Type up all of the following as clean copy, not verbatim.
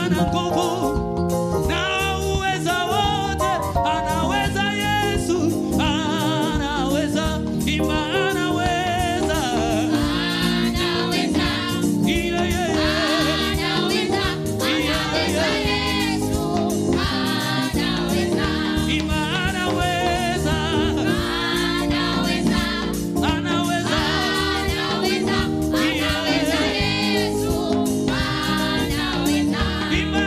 ana nguvu na uweza wote, anaweza Yesu, anaweza, ima anaweza, anaweza, yeah, yeah, anaweza, anaweza Yesu, anaweza, ima anaweza, anaweza, anaweza, anaweza, anaweza Yesu, anaweza, ima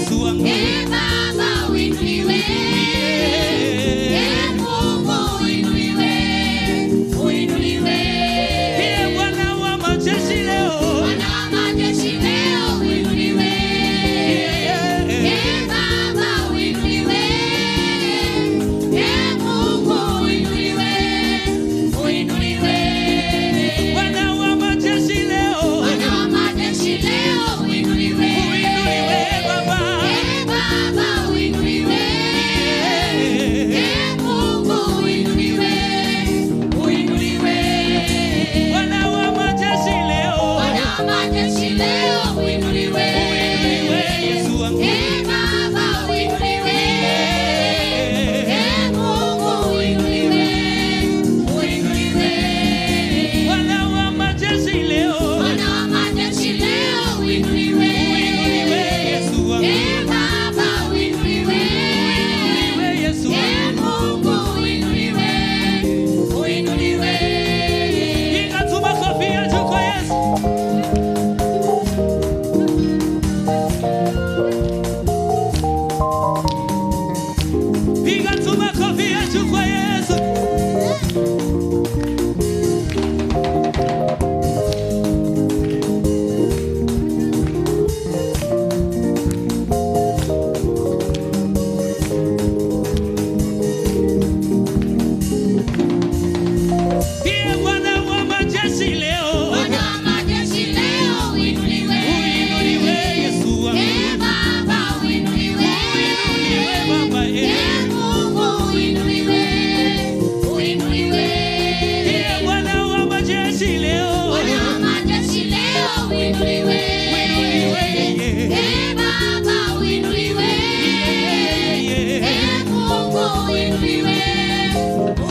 Yesu wangu. Baba uinuliwe. Mungu uinuliwe. Uinuliwe. Bwana wa majeshi leo. Bwana wa majeshi leo uinuliwe. Baba uinuliwe. Mungu uinuliwe. Uinuliwe. Bwana wa majeshi leo. Bwana wa majeshi leo uinuliwe. Uinuliwe Baba. Baba uinuliwe. Mungu uinuliwe. Uinuliwe. Bwana wa majeshi leo. Bwana wa majeshi leo uinuliwe. Uinuliwe Yesu wangu. Baba uinuliwe. Mungu uinuliwe. Uinuliwe. Bwana wa majeshi leo. Bwana wa majeshi leo uinuliwe. Uinuliwe Yesu wangu. Baba uinuliwe. Uinuliwe Yesu wangu. Mungu uinuliwe. Uinuliwe. Piga tu makofi ya juu kwa Yesu. Piga tu makofi ya juu kwa Yesu. Bwana wa majeshi leo. Bwana wa majeshi leo uinuliwe. Uinuliwe Yesu wangu. Baba uinuliwe. Uinuliwe Baba. Mungu uinuliwe. Uinuliwe. Bwana wa majeshi leo. Bwana wa majeshi leo uinuliwe. Uinuliwe. Baba uinuliwe. Mungu uinuliwe.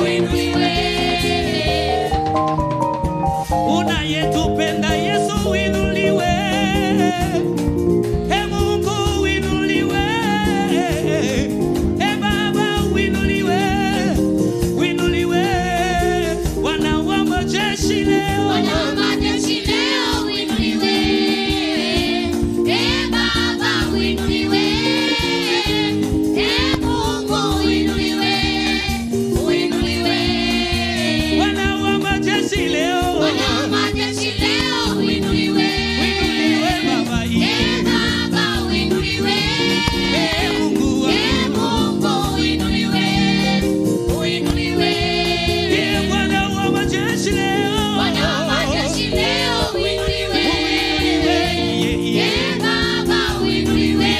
Uinuliwe. Unayetupenda Yesu uinuliwe. Mungu uinuliwe. Baba uinuliwe. Uinuliwe. Bwana wa majeshi leo. Bwana wa majeshi leo uinuliwe. Baba uinuliwe. Mungu uinuliwe. Uinuliwe. Bwana wa majeshi leo. Bwana wa majeshi leo uinuliwe. Uinuliwe Baba. Baba uinuliwe. Mungu wangu. Mungu uinuliwe. Uinuliwe. Bwana wa majeshi leo. Bwana wa majeshi leo uinuliwe. Uinuliwe. Baba uinuliwe.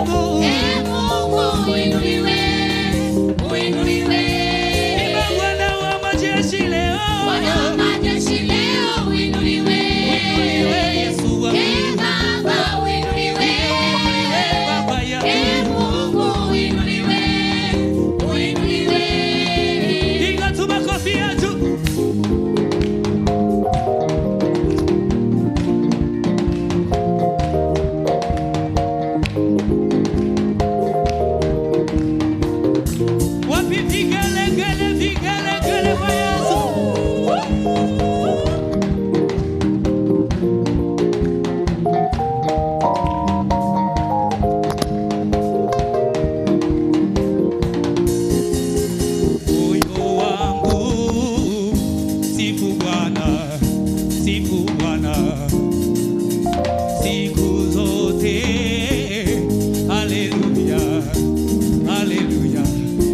Mungu uinuliwe. Uinuliwe. Bwana wa majeshi leo. Bwana wa majeshi leo uinuliwe. Uinuliwe Yesu wangu. Baba uinuliwe. Baba ya Mungu uinuliwe. Uinuliwe. piga tu makofi ya juu. Wapi vigelegele, vigelegele kwa Yesu. Moyo wangu sifu Bwana, sifu Bwana siku zote. Haleluya, haleluya.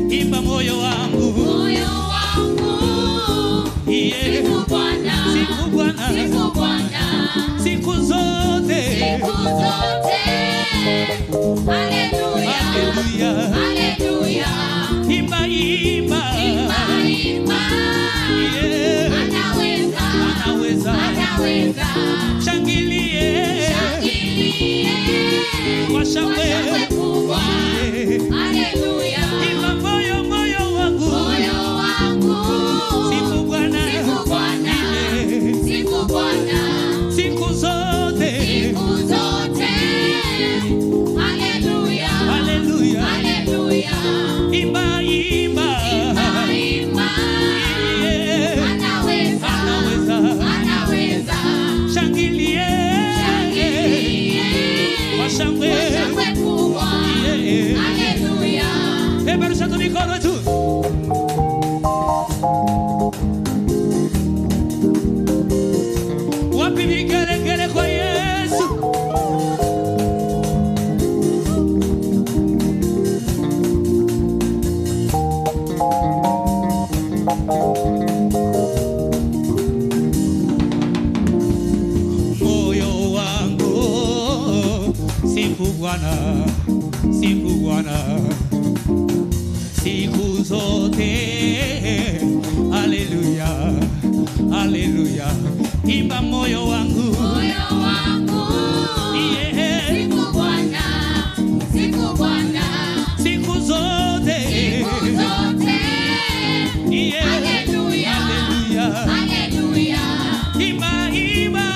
Imba moyo wangu. Moyo wangu Yeah. sifu Bwana. Sifu Bwana Sifu Bwana. siku zote. Siku zote. Haleluya. Haleluya. Haleluya. Imba, imba. Imba, imba. Yeah. Anaweza. Anaweza. Anaweza. Shangilie. Shangilie. Kwa shangwe. Kwa shangwe kubwa. Haleluya. Imba moyo, moyo wangu. Moyo wangu Sifu Bwana. sifu Bwana. Sifu Bwana. Siku zote. Siku zote. Haleluya. Haleluya. Haleluya. Imba, imba. Imba, imba. Yeah. Anaweza. Anaweza. Anaweza. Shangilie. Shangilie. Kwa shangwe. shangwe kubwa. Yeah. Haleluya. Peperusha tu mikono tu. Wapi vigelegele kwa Yesu? Moyo wangu sifu Bwana, sifu Bwana siku zote. Haleluya, haleluya. Imba moyo wangu, Moyo wangu. yeah. Sifu Bwana, sifu Bwana. Siku zote, Siku zote. yeah. Haleluya. Haleluya. Haleluya. Imba, imba,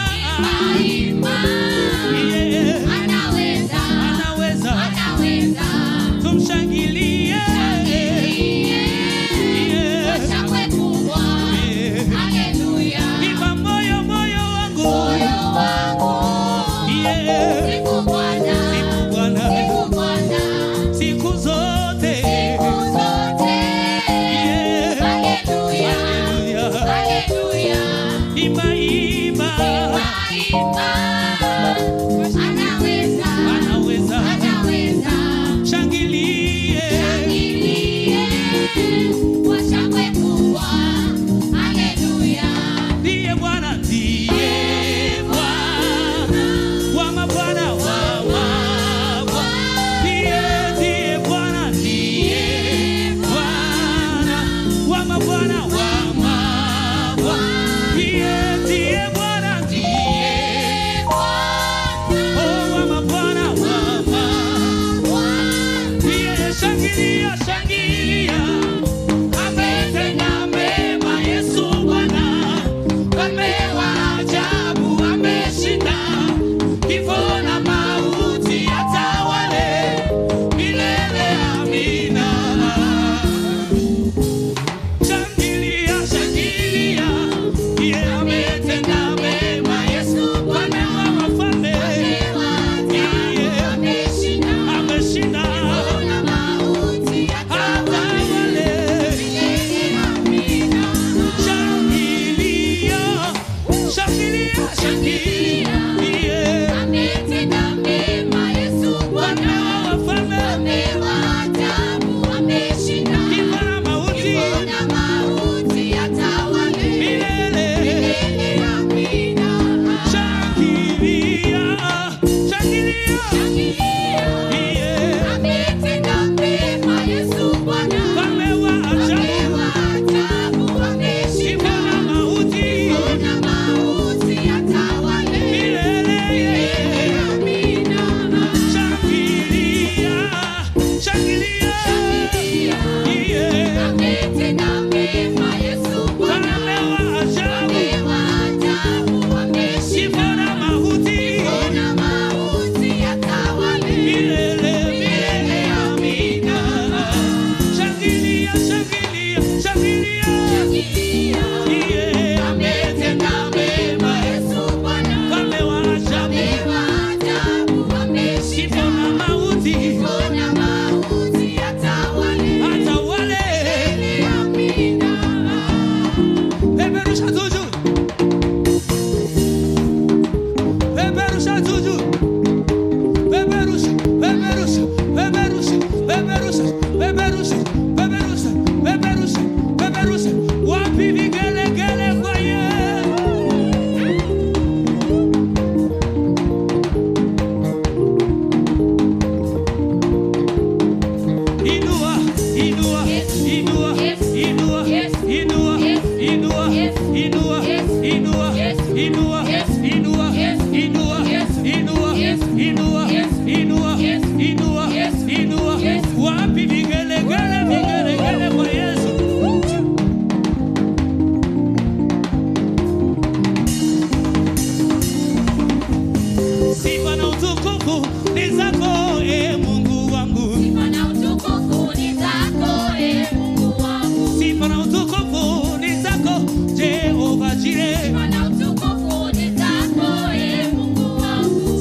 Imba. yeah. Anaweza. Anaweza, Anaweza. tumshangilie, yeah. Shangwe kubwa. Yeah. Haleluya. Imba moyo, moyo wangu, Moyo wangu. yeah. Sifu Bwana. Sifu Bwana, Sifu Bwana. siku zote, Siku zote. yeah. Haleluya. Haleluya. Haleluya. Imba, imba, Imba. Anaweza. anaweza, Anaweza. shangilie, Shangilie kwa shangwe kubwa. Haleluya. ndiye Bwana, ndiye Bwana wa mabwana, wa mabwana, ndiye Bwana, ndiye Bwana wa mabwana, wa mabwana, ndiye Bwana, ndiye oh wa mabwana, wa mabwana, ndiye. Shangilia, shangilia, ametenda mema Yesu Bwana, mfalme wa ajabu, ameshinda kifo na mauti, atawale milele. Amina. Shangilia, shangilia, yeye ametenda mema Yesu Bwana, wafalme, yeye ameshinda atawale. Shangilia, shangilia, shangilia, yeye Bwana wa wafalme, kifo na mauti, milele. Shangilia, shangilia, yeye mfalme wa ajabu, kifo na mauti, milele. Shangilia, shangilia, yeye mfalme wa ajabu, kifo na mauti, milele, milele. Amina. Shangilia, shangilia, shangilia, yeye ametenda mema, mfalme wa ajabu, kifo na mauti, atawale. Peperusha tu juu, peperusha tu juu, peperusha, peperusha, peperusha, peperusha, peperusha, peperusha, peperusha, peperusha. Wapi vigelegele kwa Yesu? Inua, inua, inua, inua, inua, inua, inua, inua, inua, inua, inua, inua, inua, inua, inua. Wapi vigelegele, vigelegele kwa Yesu? Sifa na utukufu ni zako, Mungu wangu. Sifa na utukufu ni zako, Jehova Jireh.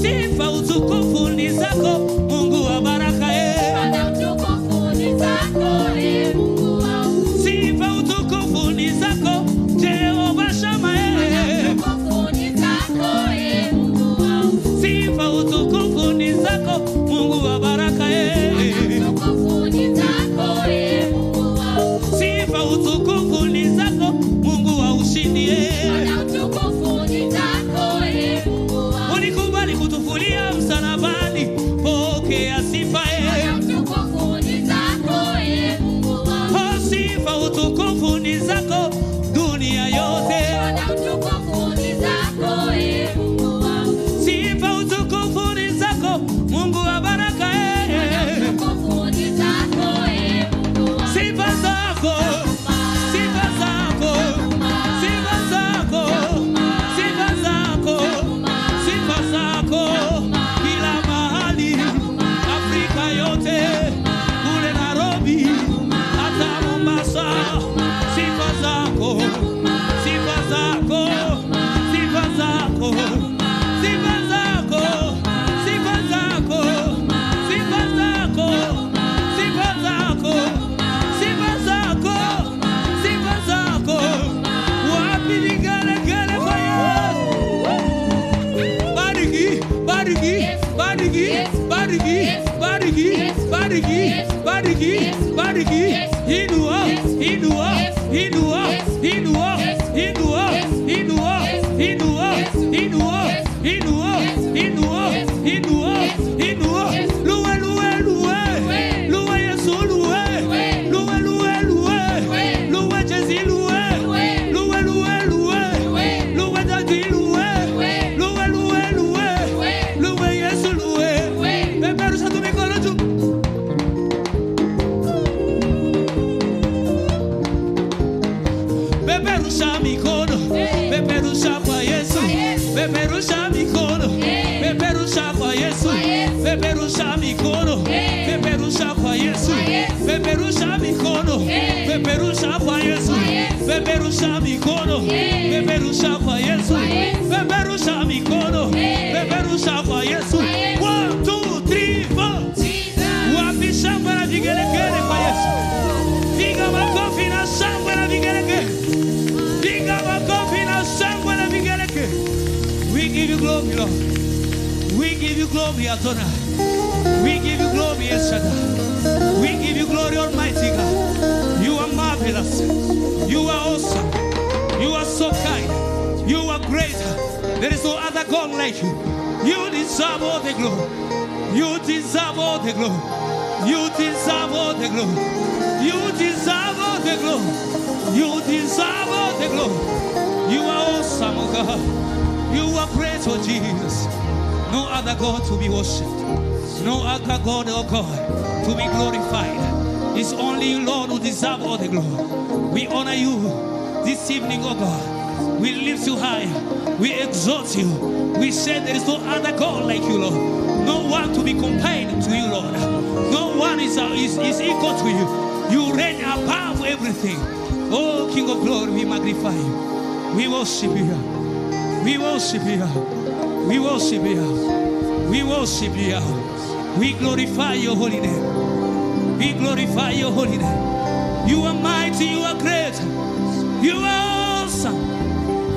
Sifa utukufu ni zako, Mungu wa baraka utukufu ni zako Mungu wangu. Sifa utukufu ni zako Mungu wa ushindi utukufu ni zako Mungu wangu. Ulikubali kutufulia msalabani, pokea sifa utukufu ni zako Mungu wangu. Sifa utukufu ni zako dunia yote. utukufu ni zako Mungu wangu. Sifa utukufu ni zako Mungu wa baraka utukufu ni zako Mungu wangu. Sifa zako, sifa zako, sifa zako, sifa zako, sifa zako kila mahali Afrika yote, kule Nairobi hata Mombasa. Sifa zako, sifa zako, sifa zako, sifa zako, sifa zako, sifa zako, sifa zako, sifa zako, sifa zako. Wapi vigelegele kwa Yesu? Bariki, bariki, bariki, bariki, bariki, bariki, bariki, bariki. Inua, inua, inua, inua, inua, inua, inua, inua, inua, inua, inua, inua. Luwe, luwe, luwe. Luwe Yesu, luwe. Luwe, luwe, luwe. Luwe Jezi, luwe. Luwe, luwe, luwe. Luwe Daddy, luwe. Luwe, luwe, luwe. Luwe Yesu, luwe. Peperusha tu mikono juu. Peperusha mikono, peperusha kwa Yesu, peperusha mikono, peperusha kwa Yesu, peperusha mikono, peperusha kwa Yesu, peperusha mikono, peperusha kwa Yesu, peperusha mikono, peperusha kwa Yesu, peperusha mikono, peperusha kwa Yesu. 1, 2, 3, 4. Wapi shangwe na vigelegele kwa Yesu? Piga makofi na shangwe na vigelegele. Piga makofi na shangwe na vigelegele. We give you glory, Lord. We give you glory, Adonai. We give you glory, El Shaddai. We give you glory, Almighty God. You are marvelous. You are awesome. You are so kind. You are great. There is no other God like you. You deserve all the glory. You deserve all the glory. You deserve all the glory. You deserve all the glory. You deserve all the glory. You are awesome, oh God. You are great, oh Jesus. No other God to be worshipped. No other God, oh God, to be glorified. It's only you, Lord, who deserve all the glory. We honor you this evening, oh God. We lift you high. We exalt you. We say there is no other God like you, Lord. No one to be compared to you, Lord. No one is equal to you. You reign above everything. Oh, King of glory, we magnify you. We worship you. We worship you. We worship you. We worship you. We glorify your holy name. We glorify your holy name. You are mighty, you are great. You are awesome.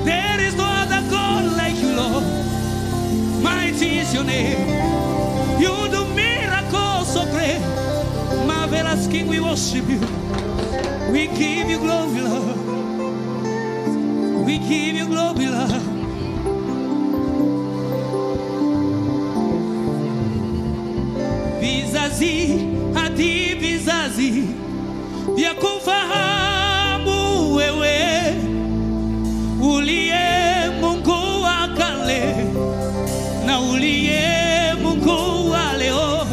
There is no other God like you, Lord. Mighty is your name. You do miracles so great. Marvelous King, we worship you. We give you glory, Lord. We give you glory, Lord. Vizazi hadi vizazi vya kufahamu wewe uliye Mungu wa kale na uliye Mungu wa leo.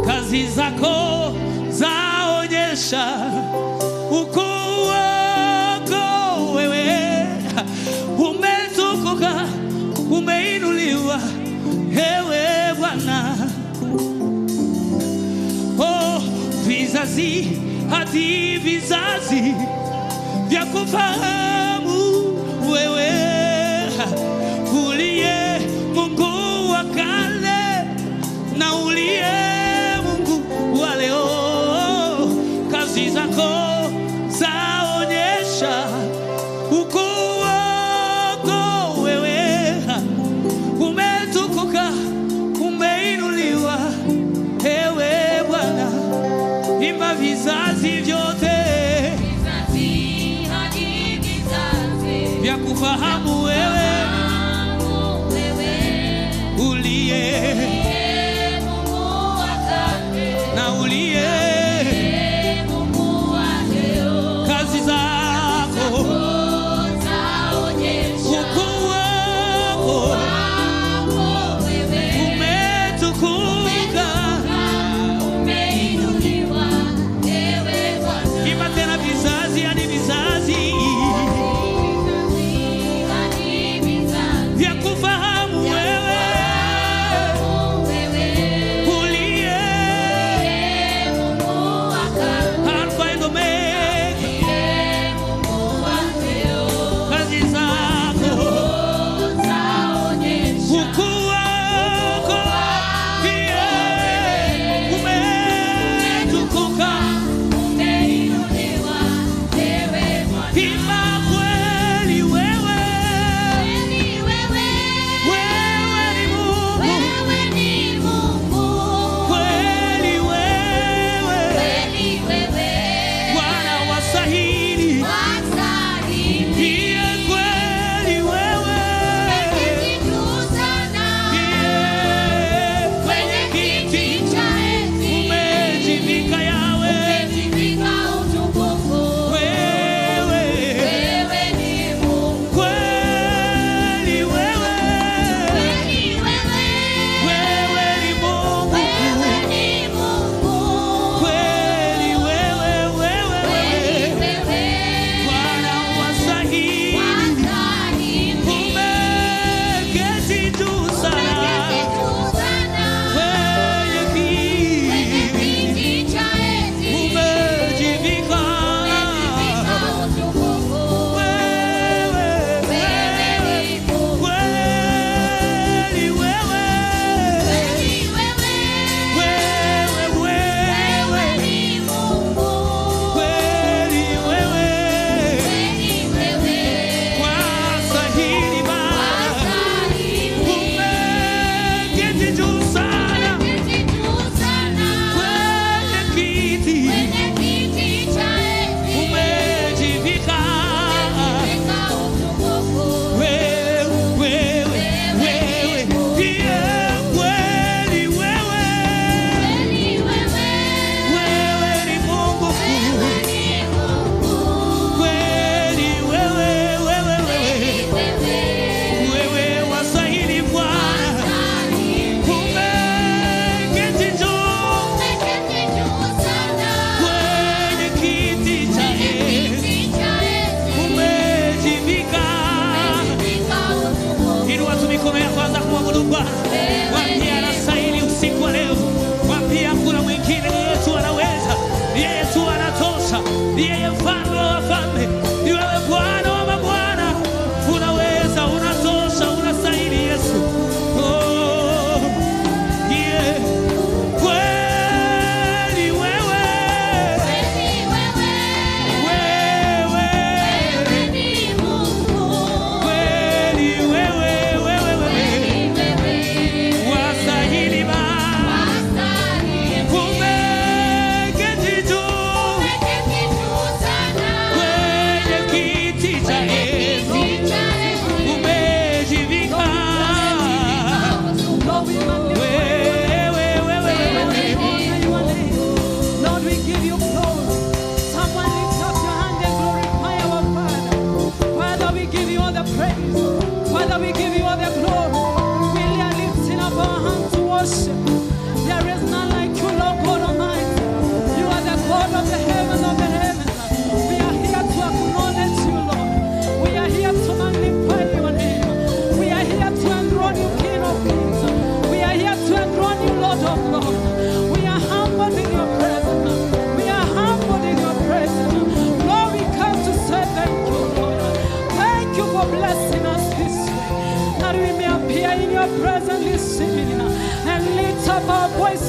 Kazi zako zaonyesha ukuu wako wewe. Umetukuka, umeinuliwa ewe Bwana. Oh, vizazi hadi vizazi vya kufahamu wewe uliye Mungu wa kale na uliye Mungu wa leo. Kazi zako zaonyesha ukuu wako wewe. Umetukuka, umeinuliwa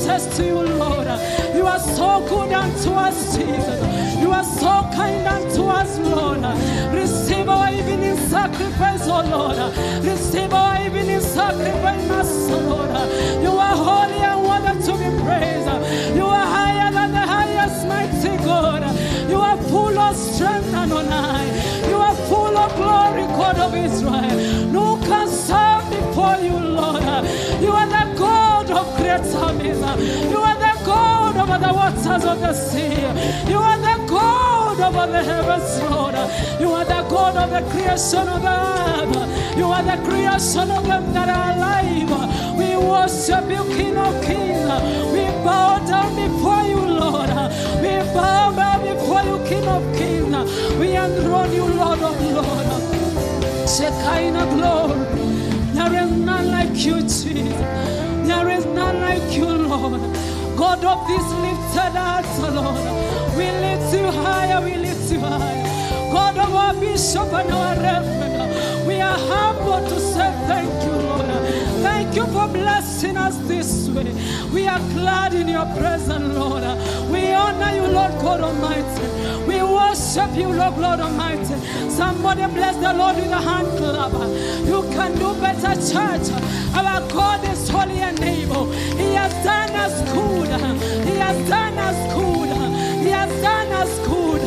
praises to you, Lord. You are so good unto us, Jesus. You are so kind unto us, Lord. Receive our evening sacrifice, oh Lord. Receive our evening sacrifice, Master, Lord. You are holy and worthy to be praised. You are higher than the highest, mighty God. You are full of strength and honor. You are full of glory, God of Israel. Who can serve before you, Lord? You are the God of great armies. You are the God over the waters of the sea. You are the God over the heavens, Lord. You are the God of the creation of the earth. You are the creation of them that are alive. We worship you, King of Kings. We bow down before you, Lord. We bow down before you, King of Kings. We enthrone you, Lord of Lords. Shekinah glory. There is none like you, Jesus. There is none like you, Lord. God of this lifted hearts, Lord. We lift you higher, we lift you higher. God of our bishop and our reverend, we are humble to say thank you, Lord. Thank you for blessing us this way. We are glad in your presence, Lord. We honor you, Lord God Almighty. We worship you, Lord God Almighty. Somebody bless the Lord with a hand clap. You can do better, church. Our God is holy and able. He has done us good. He has done us good. He has done us good.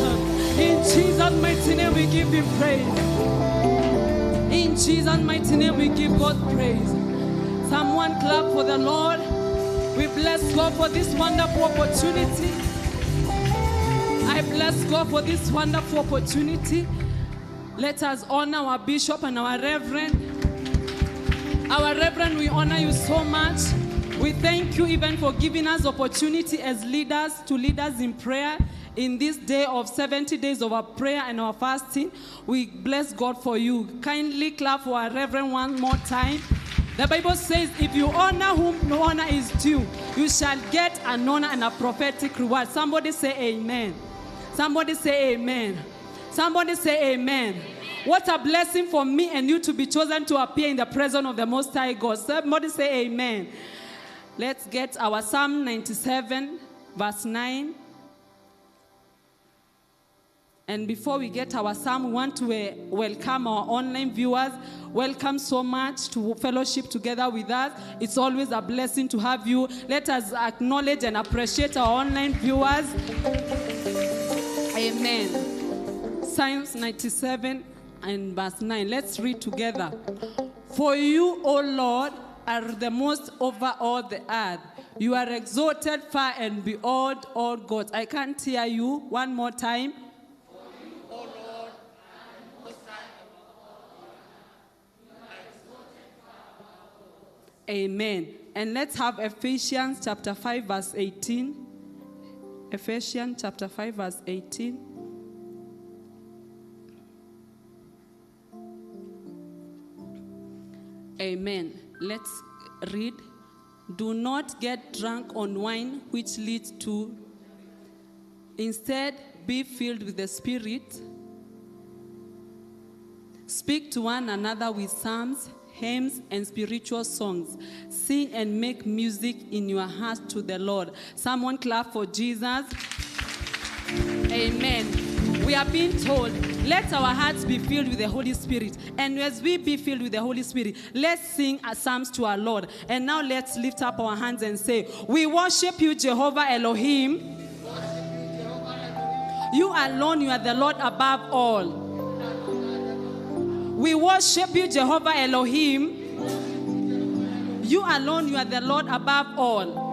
In Jesus' mighty name we give him praise. In Jesus' mighty name we give God praise. Someone clap for the Lord. We bless God for this wonderful opportunity. I bless God for this wonderful opportunity. Let us honor our bishop and our reverend. Our reverend, we honor you so much. We thank you even for giving us opportunity as leaders to lead us in prayer in this day of 70 days of our prayer and our fasting. We bless God for you. Kindly clap for our reverend one more time. The Bible says, if you honor whom no honor is due, you shall get an honor and a prophetic reward. Somebody say amen. Somebody say amen. Somebody say amen. What a blessing for me and you to be chosen to appear in the presence of the Most High God. Somebody say amen. Let's get our Psalm 97, verse 9. And before we get our psalm, we want to welcome our online viewers. Welcome so much to fellowship together with us. It's always a blessing to have you. Let us acknowledge and appreciate our online viewers. Amen. Psalms 97 and verse 9. Let's read together. For you, O Lord, are the most over all the earth. You are exalted far and beyond all gods. I can't hear you. One more time. Amen. And let's have Ephesians chapter 5 verse 18. Ephesians chapter 5 verse 18. Amen. Let's read. Do not get drunk on wine, which leads to. Instead, be filled with the Spirit. Speak to one another with psalms, hymns, and spiritual songs. Sing and make music in your heart to the Lord. Someone clap for Jesus. Amen. We are being told, let our hearts be filled with the Holy Spirit. And as we be filled with the Holy Spirit, let's sing psalms to our Lord. And now let's lift up our hands and say, we worship you, Jehovah Elohim. You alone, you are the Lord above all. We worship you, Jehovah Elohim. You alone, you are the Lord above all.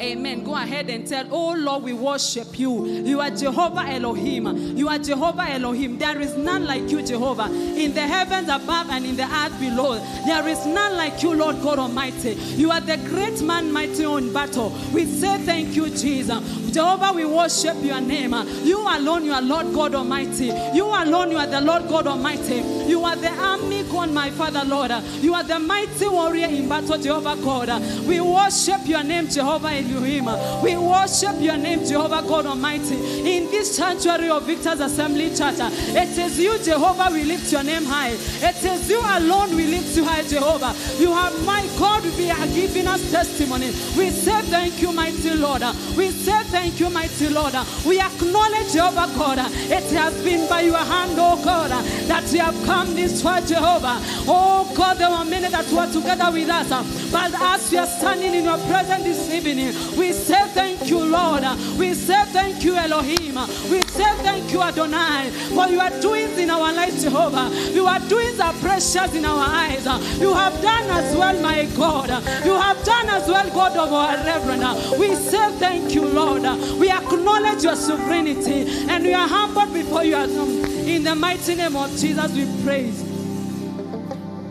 Amen. Go ahead and tell, oh Lord, we worship you. You are Jehovah Elohim. You are Jehovah Elohim. There is none like you, Jehovah. In the heavens above and in the earth below, there is none like you, Lord God Almighty. You are the great man, mighty in battle. We say thank you, Jesus. Jehovah, we worship your name. You alone, you are Lord God Almighty. You alone, you are the Lord God Almighty. You are the army God, my Father, Lord. You are the mighty warrior in battle, Jehovah God. We worship your name, Jehovah Elohim. We worship your name, Jehovah God Almighty. In this sanctuary of Victor's Assembly Church, it is you, Jehovah, we lift your name high. It is you alone we lift you high, Jehovah. You have, my God, we are giving us testimony. We say thank you, mighty Lord. We say thank you, mighty Lord. We acknowledge, Jehovah God, it has been by your hand, oh God, that we have come this far, Jehovah. Oh God, there were many that were together with us, but as we are standing in your presence this evening, we say thank you, Lord. We say thank you, Elohim. We say thank you, Adonai, for you are doing in our life, Jehovah. You are doing the precious in our eyes. You have done as well, my God. You have done as well, God of our reverend. We say thank you, Lord. We acknowledge your sovereignty and we are humbled before you. In the mighty name of Jesus, we praise.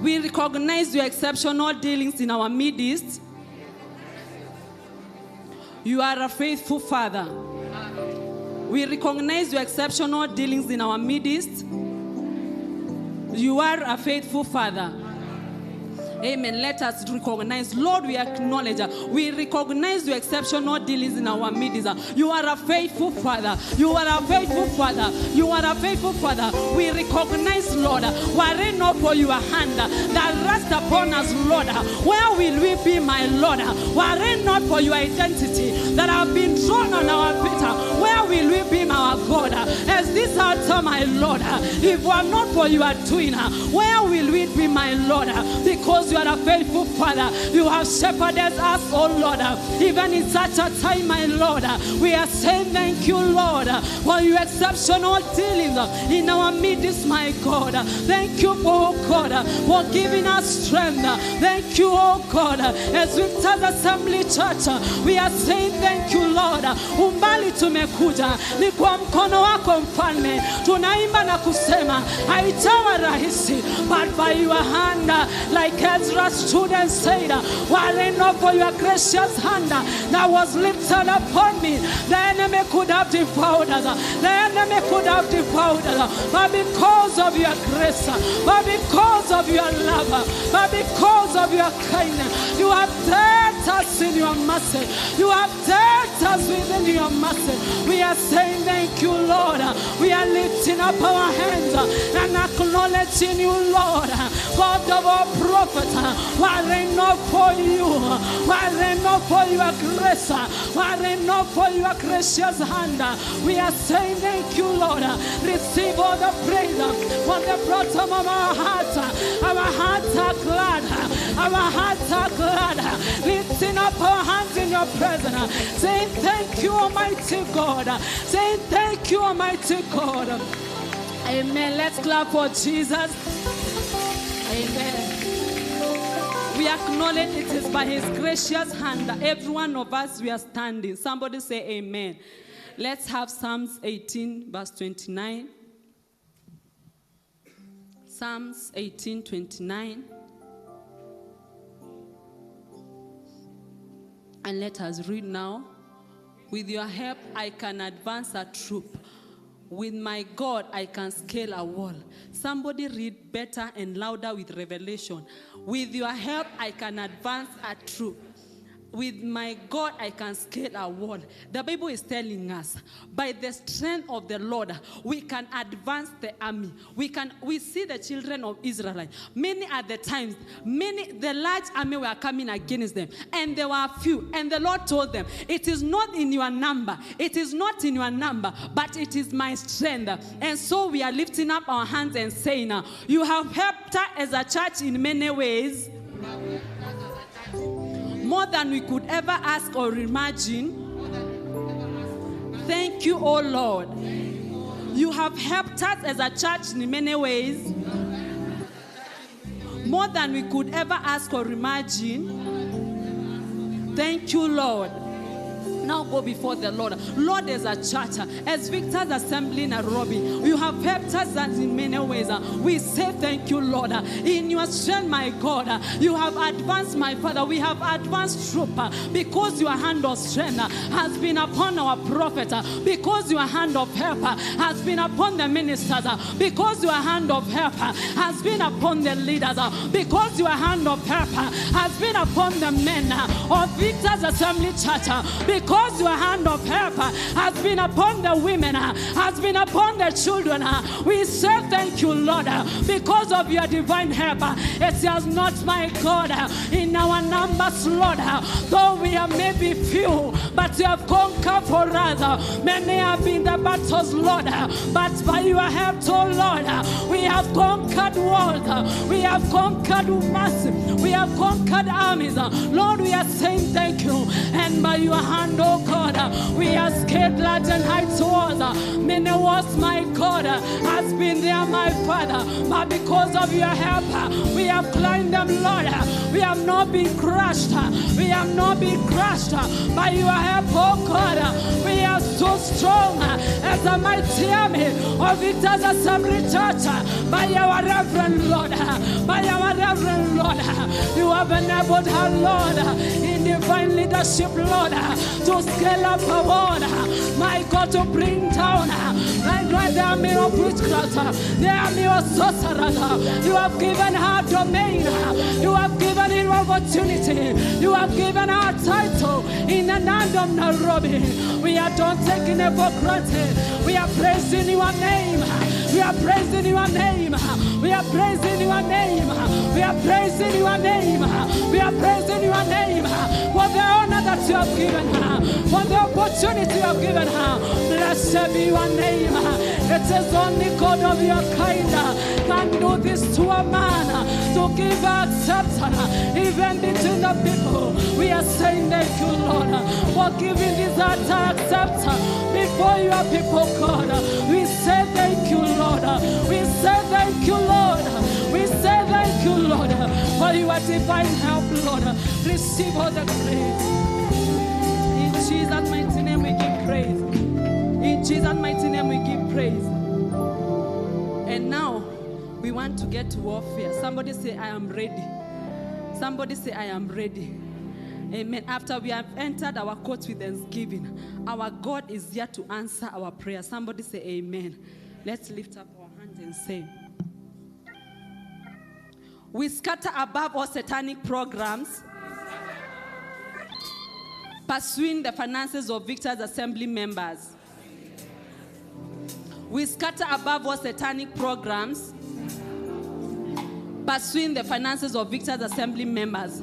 We recognize your exceptional dealings in our midst. You are a faithful Father. We recognize your exceptional dealings in our midst. You are a faithful Father. Amen. Let us recognize. Lord, we acknowledge. We recognize your exceptional dealings in our midst. You are a faithful Father. You are a faithful Father. You are a faithful Father. We recognize, Lord, were it not for your hand that rests upon us, Lord, where will we be, my Lord? Were it not for your identity that have been drawn on our feet, where will we be, my God? As this altar, my Lord, if we are not for your doing, where will we be, my Lord? Because you are a faithful Father. You have shepherded us, oh Lord. Even in such a time, my Lord, we are saying thank you, Lord, for your exceptional dealings in our midst, my God. Thank you, oh God, for giving us strength. Thank you, oh God. As Victor's Assembly Church, we are saying thank you, Lord. Umbali tumekuja ni kwa mkono wako mfalme. Tunaimba na kusema haitawa rahisi, but by your hand, like Ezra stood and said, were it not for your gracious hand that was lifted upon me, the enemy could have devoured us. The enemy could have devoured us. But because of your grace, but because of your love, but because of your kindness, you have dealt us in your mercy. You have dealt us within your mercy. We are saying thank you, Lord. We are lifting up our hands and acknowledging you, Lord, God of our prophet. Were it not for you, were it not for your grace, were it not for your gracious hand, we are saying thank you, Lord. Receive all the praise from the bottom of our hearts. Our hearts are glad. Our hearts are glad. Lifting up our hands in your presence, saying thank you, Almighty God. Saying thank you, Almighty God. Amen. Let's clap for Jesus. Amen. We acknowledge it is by his gracious hand that every one of us we are standing. Somebody say amen. Let's have Psalms 18 verse 29. Psalms 18:29. And let us read now. With your help I can advance a troop. With my God, I can scale a wall. Somebody read better and louder with revelation. With your help, I can advance a troop. With my God, I can scale a wall. The Bible is telling us, by the strength of the Lord, we can advance the army. We see the children of Israel. Many at the times, the large army were coming against them, and there were few. And the Lord told them, it is not in your number. It is not in your number, but it is my strength. And so we are lifting up our hands and saying, you have helped us as a church in many ways. More than we could ever ask or imagine. Thank you, oh Lord. You have helped us as a church in many ways. More than we could ever ask or imagine. Thank you, Lord. Now go before the Lord. Lord, as a church, as Victor's Assembly in Nairobi, you have helped us in many ways. We say thank you, Lord. In your strength, my God, you have advanced, my Father. We have advanced troop because your hand of strength has been upon our prophet, because your hand of help has been upon the ministers, because your hand of help has been upon the leaders, because your hand of help has been upon the men of Victor's Assembly Church, because your hand of help has been upon the women, has been upon the children. We say thank you, Lord, because of your divine help. It is not, my God, in our numbers, Lord, though we are maybe few, but you have conquered for us. Many have been the battles, Lord, but by your help, oh Lord, we have conquered worlds, we have conquered mercy, we have conquered armies. Lord, we are saying thank you, and by your hand, oh God, we are scaled large and high towards. Many was, my God, has been there, my Father, but because of your help, we have climbed them, Lord. We have not been crushed. We have not been crushed by your help, oh God. We are so strong as a mighty army of Victor's Assembly Church. By our Reverend Lord, by our Reverend Lord, you have enabled her, Lord, in divine leadership, Lord, to scale up a word, my God, to bring down, my God, the army of witchcraft, the army of sorcerers. You have given her domain, you have given her opportunity, you have given her title in the land of Nairobi. We are not taking it for granted. We are praising your name. We are praising your name. We are praising your name. We are praising your name. We are praising your name for the honor that you have given her, for the opportunity you have given her. Blessed be your name. It is only God of your kind can do this to a man, to give acceptance even between the people. We are saying thank you, Lord, for giving this acceptance before your people, God. We say thank you, Lord. We say thank you, Lord. We say thank you, Lord, for your divine help, Lord. Receive all the praise. In Jesus' mighty name we give praise. In Jesus' mighty name we give praise. And now we want to get to warfare. Somebody say, I am ready. Somebody say, I am ready. Amen. After we have entered our court with thanksgiving, our God is here to answer our prayer. Somebody say amen. Let's lift up our hands and say, we scatter above all satanic programs pursuing the finances of Victor's Assembly members. We scatter above all satanic programs pursuing the finances of Victor's Assembly members.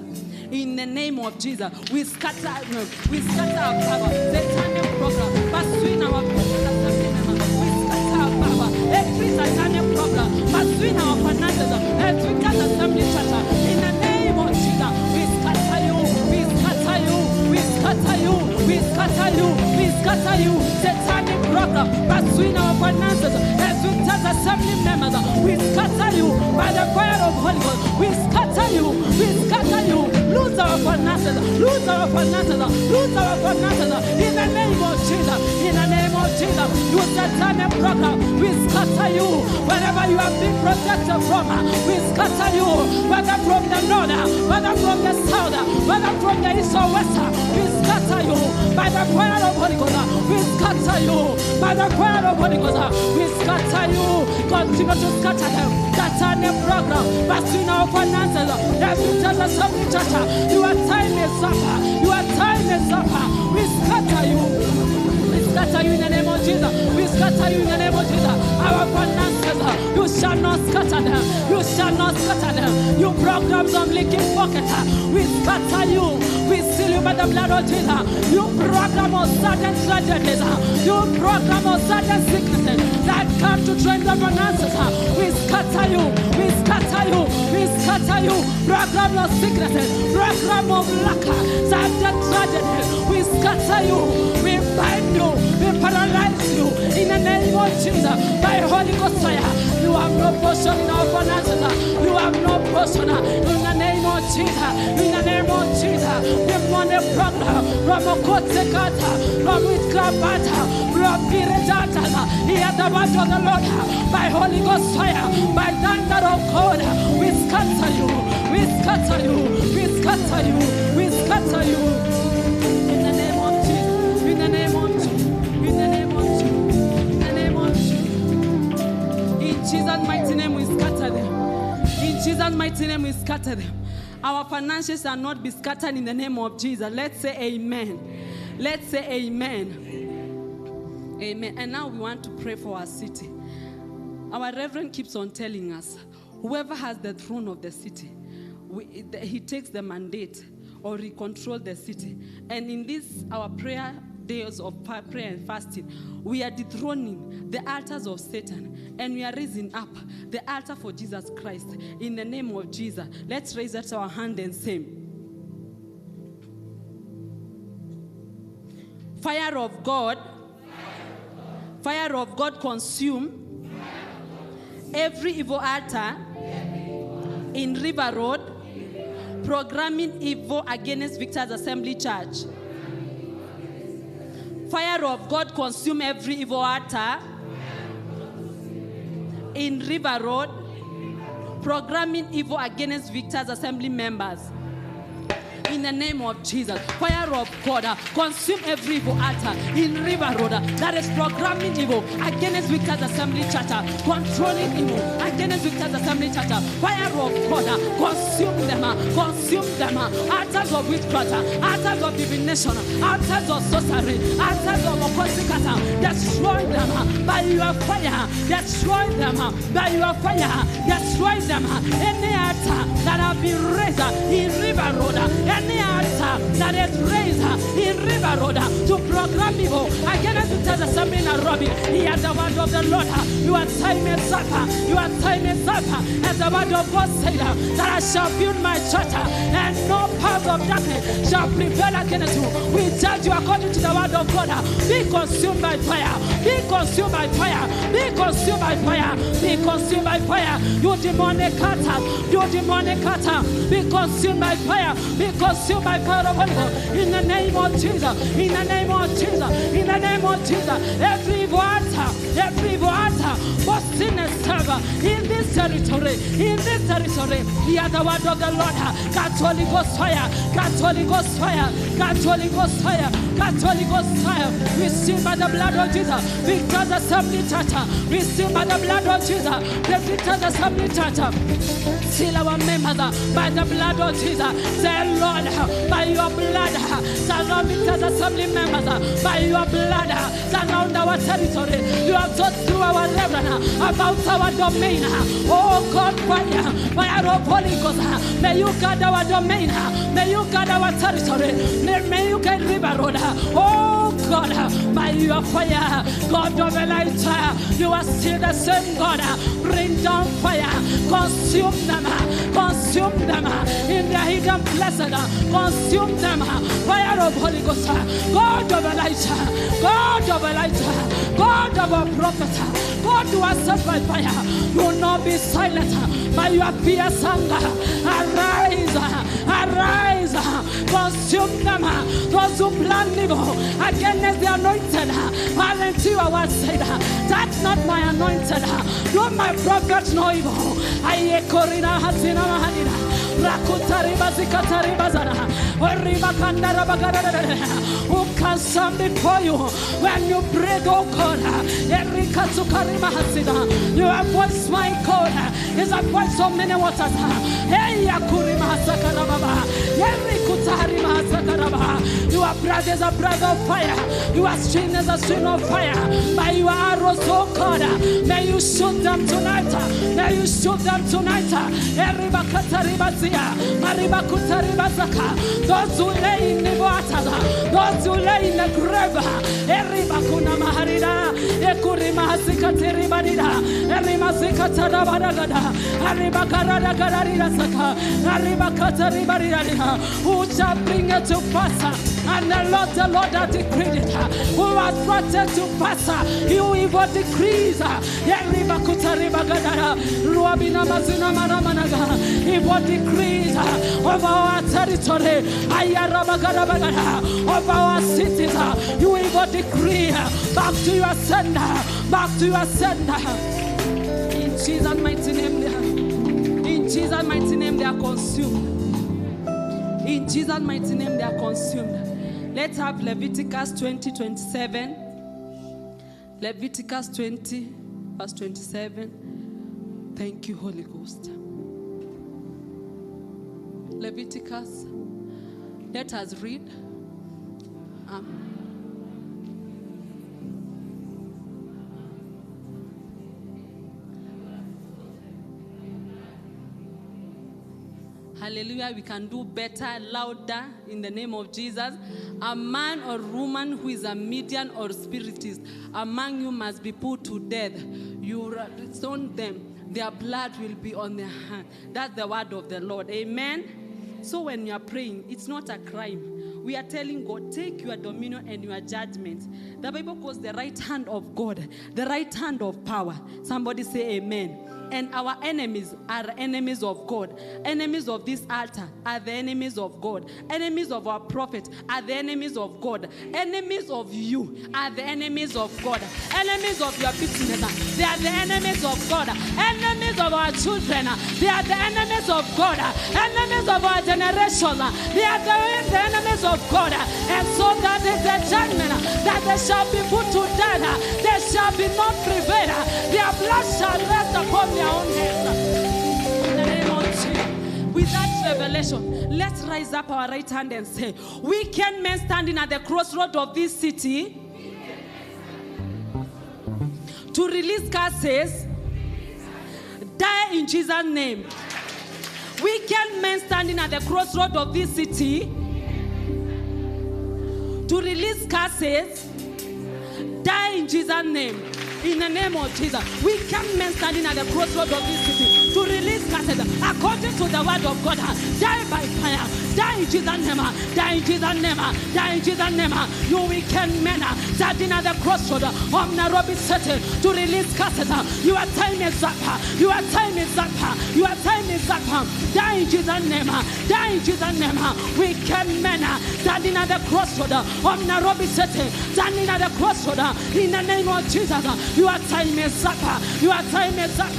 In the name of Jesus, we scatter above satanic program pursuing our Victor's Assembly members. We scatter above every satanic program pursuing our finances as Victor's Assembly Church. In the name of Jesus, we scatter you, we scatter you, we scatter you, we scatter you, we scatter you. Satanic program pursuing our finances as Victor's Assembly members. We scatter you by the fire of Holy Ghost. We scatter you, we scatter you. Lose our finances, lose our finances, lose our finances. In the name of Jesus, in the name of Jesus, you satanic program, we scatter you. Wherever you have been protected from, we scatter you. Whether from the north, whether from the south, whether from the east or west, we scatter you. By the fire of Holy Ghost, we scatter you. By the fire of Holy Ghost, we scatter you. Continue to scatter them. Satanic program, pursuing our finances. Every church, every church. Your time is up. Your time is up. We scatter you. We scatter you in the name of Jesus. We scatter you in the name of Jesus. Our finances, you shall not scatter them. You shall not scatter them. You programs of leaking pocket, we scatter you. We seal you by the blood of Jesus. You program of certain tragedies. You program of certain sicknesses that come to drain the finances. We scatter you. We scatter you. We scatter you. Program of sicknesses. Program of lack. Certain tragedies. We scatter you. We bind you. We paralyze you in the name of Jesus by Holy Ghost fire. You have no portion in our finances. You have no portion in the name of Jesus. In the name of Jesus. Demonic program from Okotekata, from Witcraft, from Piretata. Hear the word of the Lord by Holy Ghost fire, by thunder of God. We scatter you. We scatter you. We scatter you. We scatter you. In the name of Jesus. In the name of Jesus. In the name of Jesus. In the name of Jesus. In Jesus' mighty name we scatter them. In Jesus' mighty name we scatter them. Our finances shall not be scattered in the name of Jesus. Let's say amen. Let's say amen. Amen. And now we want to pray for our city. Our Reverend keeps on telling us, whoever has the throne of the city, he takes the mandate or he controls the city. And in this, our prayer days of prayer and fasting, we are dethroning the altars of Satan and we are raising up the altar for Jesus Christ in the name of Jesus. Let's raise up our hand and say, fire of God, consume every evil altar in River Road, programming evil against Victor's Assembly Church. Fire of God consume every evil altar in River Road, programming evil against Victor's Assembly members. In the name of Jesus, fire of God, consume every evil altar in River Road that is programming evil against Victor's Assembly Church, controlling evil against Victor's Assembly Church. Fire of God, consume them, altars of witchcraft, altars of divination, altars of sorcery, altars of occultism. Destroy them by your fire. Destroy them by your fire. Destroy them. Any altar that have been raised in River Road, any altar that is raised in River Road to program evil against the Assembly in Nairobi, hear the word of the Lord. Your time is up. Your time is up. And the word of God said that I shall build my church and no power of darkness shall prevail against you. We judge you according to the word of God. Be consumed by fire. Be consumed by fire. Be consumed by fire. Be consumed by fire. You demonic altar. You demonic altar. Be consumed by fire. Be consumed by fire of Holy Ghost. In the name of Jesus. In the name of Jesus. In the name of Jesus. Every evil altar. Every evil altar. For sinners server. In this territory. In this territory. Hear the word of the Lord. God's Holy Ghost fire. God's Holy Ghost fire. God's Holy Ghost fire. God's Holy Ghost fire. Receive by the blood of Jesus. Victor's Assembly Church. Receive by the blood of Jesus. The Victor's Assembly Church. Seal our members by the blood of Jesus. Say, Lord, by your blood, surround Victor's Assembly members. By your blood, surround our territory. You have taught through our reverend about our domain. Oh God, fire of Holy Ghost. May you guard our domain. May you guard our territory. May you guard River Road. Oh God, by your fire, God of Elijah, you are still the same God. Bring down fire, consume them in their hidden places, consume them. Fire of Holy Ghost, God of Elijah, God of Elijah, God of our prophet, God who has set by fire. You will not be silent by your fierce anger. Arise, arise, consume them. Those who plan evil against the anointed, until you are said, that's not my anointed. Do my prophet no evil. I korina hasina mahanina. Rakutariba zikatariba zana. Oriba kandara bagara. Who can stand before you when you pray, oh God? Erika sukarima hasina. Your voice, my God, is a voice of many waters. Hey, yakurima hasakarababa. Erikutarima hasakarababa. Your breath is a breath of fire. Your stream is a stream of fire. By your arrows, oh God, may you shoot them tonight. May you shoot them tonight. Those who lay in the water, those who lay in the grave, Eribakuna Maharida, Ekurima Sikateribarida, Erima Sikatarabada, Aribakarada Garida Saka, Aribakataribarida, who shall bring it to pass. And the Lord has decreed it. Who has brought it to pass? You evil decrees. Evil decrees of our territory, of our cities. You evil decree. Back to your sender. Back to your sender. In Jesus' mighty name. In Jesus' mighty name they are consumed. In Jesus' mighty name they are consumed. Let's have Leviticus 20:27. Leviticus 20, verse 27. Thank you, Holy Ghost. Leviticus. Let us read. Hallelujah. We can do better, louder, in the name of Jesus. A man or woman who is a medium or spiritist among you must be put to death. You stone them. Their blood will be on their hand. That's the word of the Lord. Amen. So when you are praying, it's not a crime. We are telling God, take your dominion and your judgment. The Bible calls the right hand of God, the right hand of power. Somebody say amen. And our enemies are enemies of God. Enemies of this altar are the enemies of God. Enemies of our prophet are the enemies of God. Enemies of you are the enemies of God. Enemies of your business, they are the enemies of God. Enemies of our children, they are the enemies of God. Enemies of our generation, they are the enemies of God. And so that is the judgment that they shall be put to death. They shall be not prevail. Their blood shall rest upon their own heads. In the name of Jesus. With that revelation, let's rise up our right hand and say, wicked men standing at the crossroad of this city to release curses, die in Jesus' name. Wicked men standing at the crossroad of this city to release curses, die in Jesus' name. In the name of Jesus, we can men standing at the crossroad of this city to release curses according to the word of God. Die by fire, die in Jesus' name, die in Jesus' name, die in Jesus' name. You wicked men standing at the crossroad of Nairobi City to release curses. Your time is up. Your time is up. Your time is up. Die in Jesus' name, die in Jesus' name. Wicked men standing at the crossroad of Nairobi City, standing at the crossroad in the name of Jesus. Your time is up. Your time is up.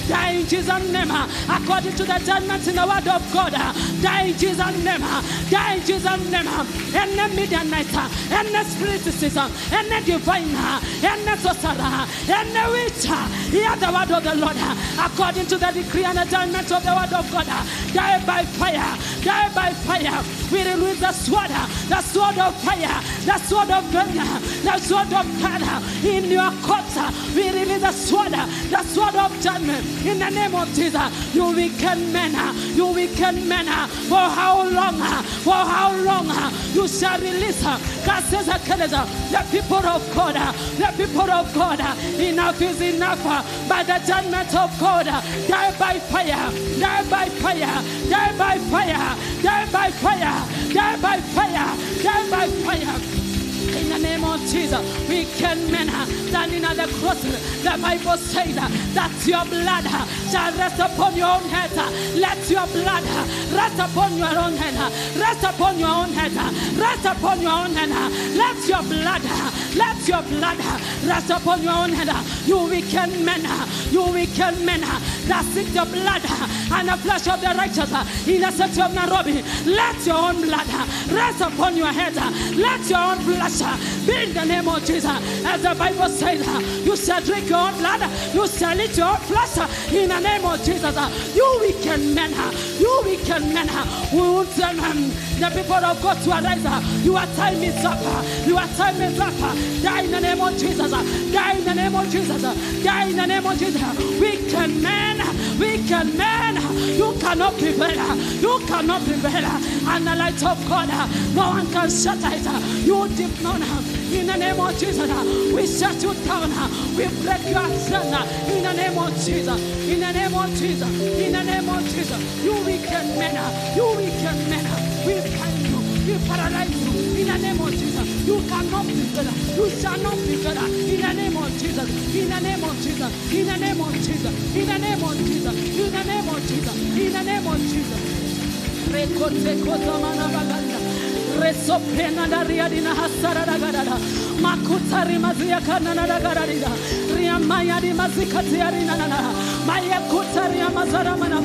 Die in Jesus' name. According to the judgment in the word of God. Die in Jesus' name. Die in Jesus' name. Any midnight, any spiriticism, any divine, any sorcerer, any witch. Hear the word of the Lord. According to the decree and the judgment of the word of God. Die by fire. Die by fire. We release the sword of fire, the sword of God, the sword of God in your courts. We release the sword of judgment in the name of Jesus. You wicked men, you wicked men. For how long you shall release curses against the people of God, the people of God. Enough is enough by the judgment of God. Die by fire, die by fire, die by fire, die by fire, die by fire, die by fire. In the name of Jesus, we can men standing at the cross. The Bible says that your blood shall rest upon your own head. Let your blood rest upon your own head. Rest upon your own head. Rest upon your own head. Let your blood rest upon your own head. You wicked men that seek the blood and the flesh of the righteous in the city of Nairobi. Let your own blood rest upon your head. Let your own flesh be in the name of Jesus. As the Bible says, you shall drink your own blood, you shall eat your own flesh in the name of Jesus. You wicked men, we will tell the people of God to arise. Your time is up. Your time is up. Die in the name of Jesus. Die in the name of Jesus. Die in the name of Jesus. Wicked men, you cannot prevail. You cannot prevail. And the light of God, no one can shut it. You deep known in the name of Jesus. We shut you down. We break your sin in the name of Jesus. In the name of Jesus. In the name of Jesus. You wicked men. You wicked men. We find you. We paralyze you in the name of Jesus. You cannot prevail. You shall not prevail in the name of Jesus. In the name of Jesus. In the name of Jesus. In the name of Jesus. In the name of Jesus. In the name of Jesus. Resopena daria dina hasara dagarada makutari mazia kanana dagarada ria maya di mazikati arina nana maya kutari amazara mana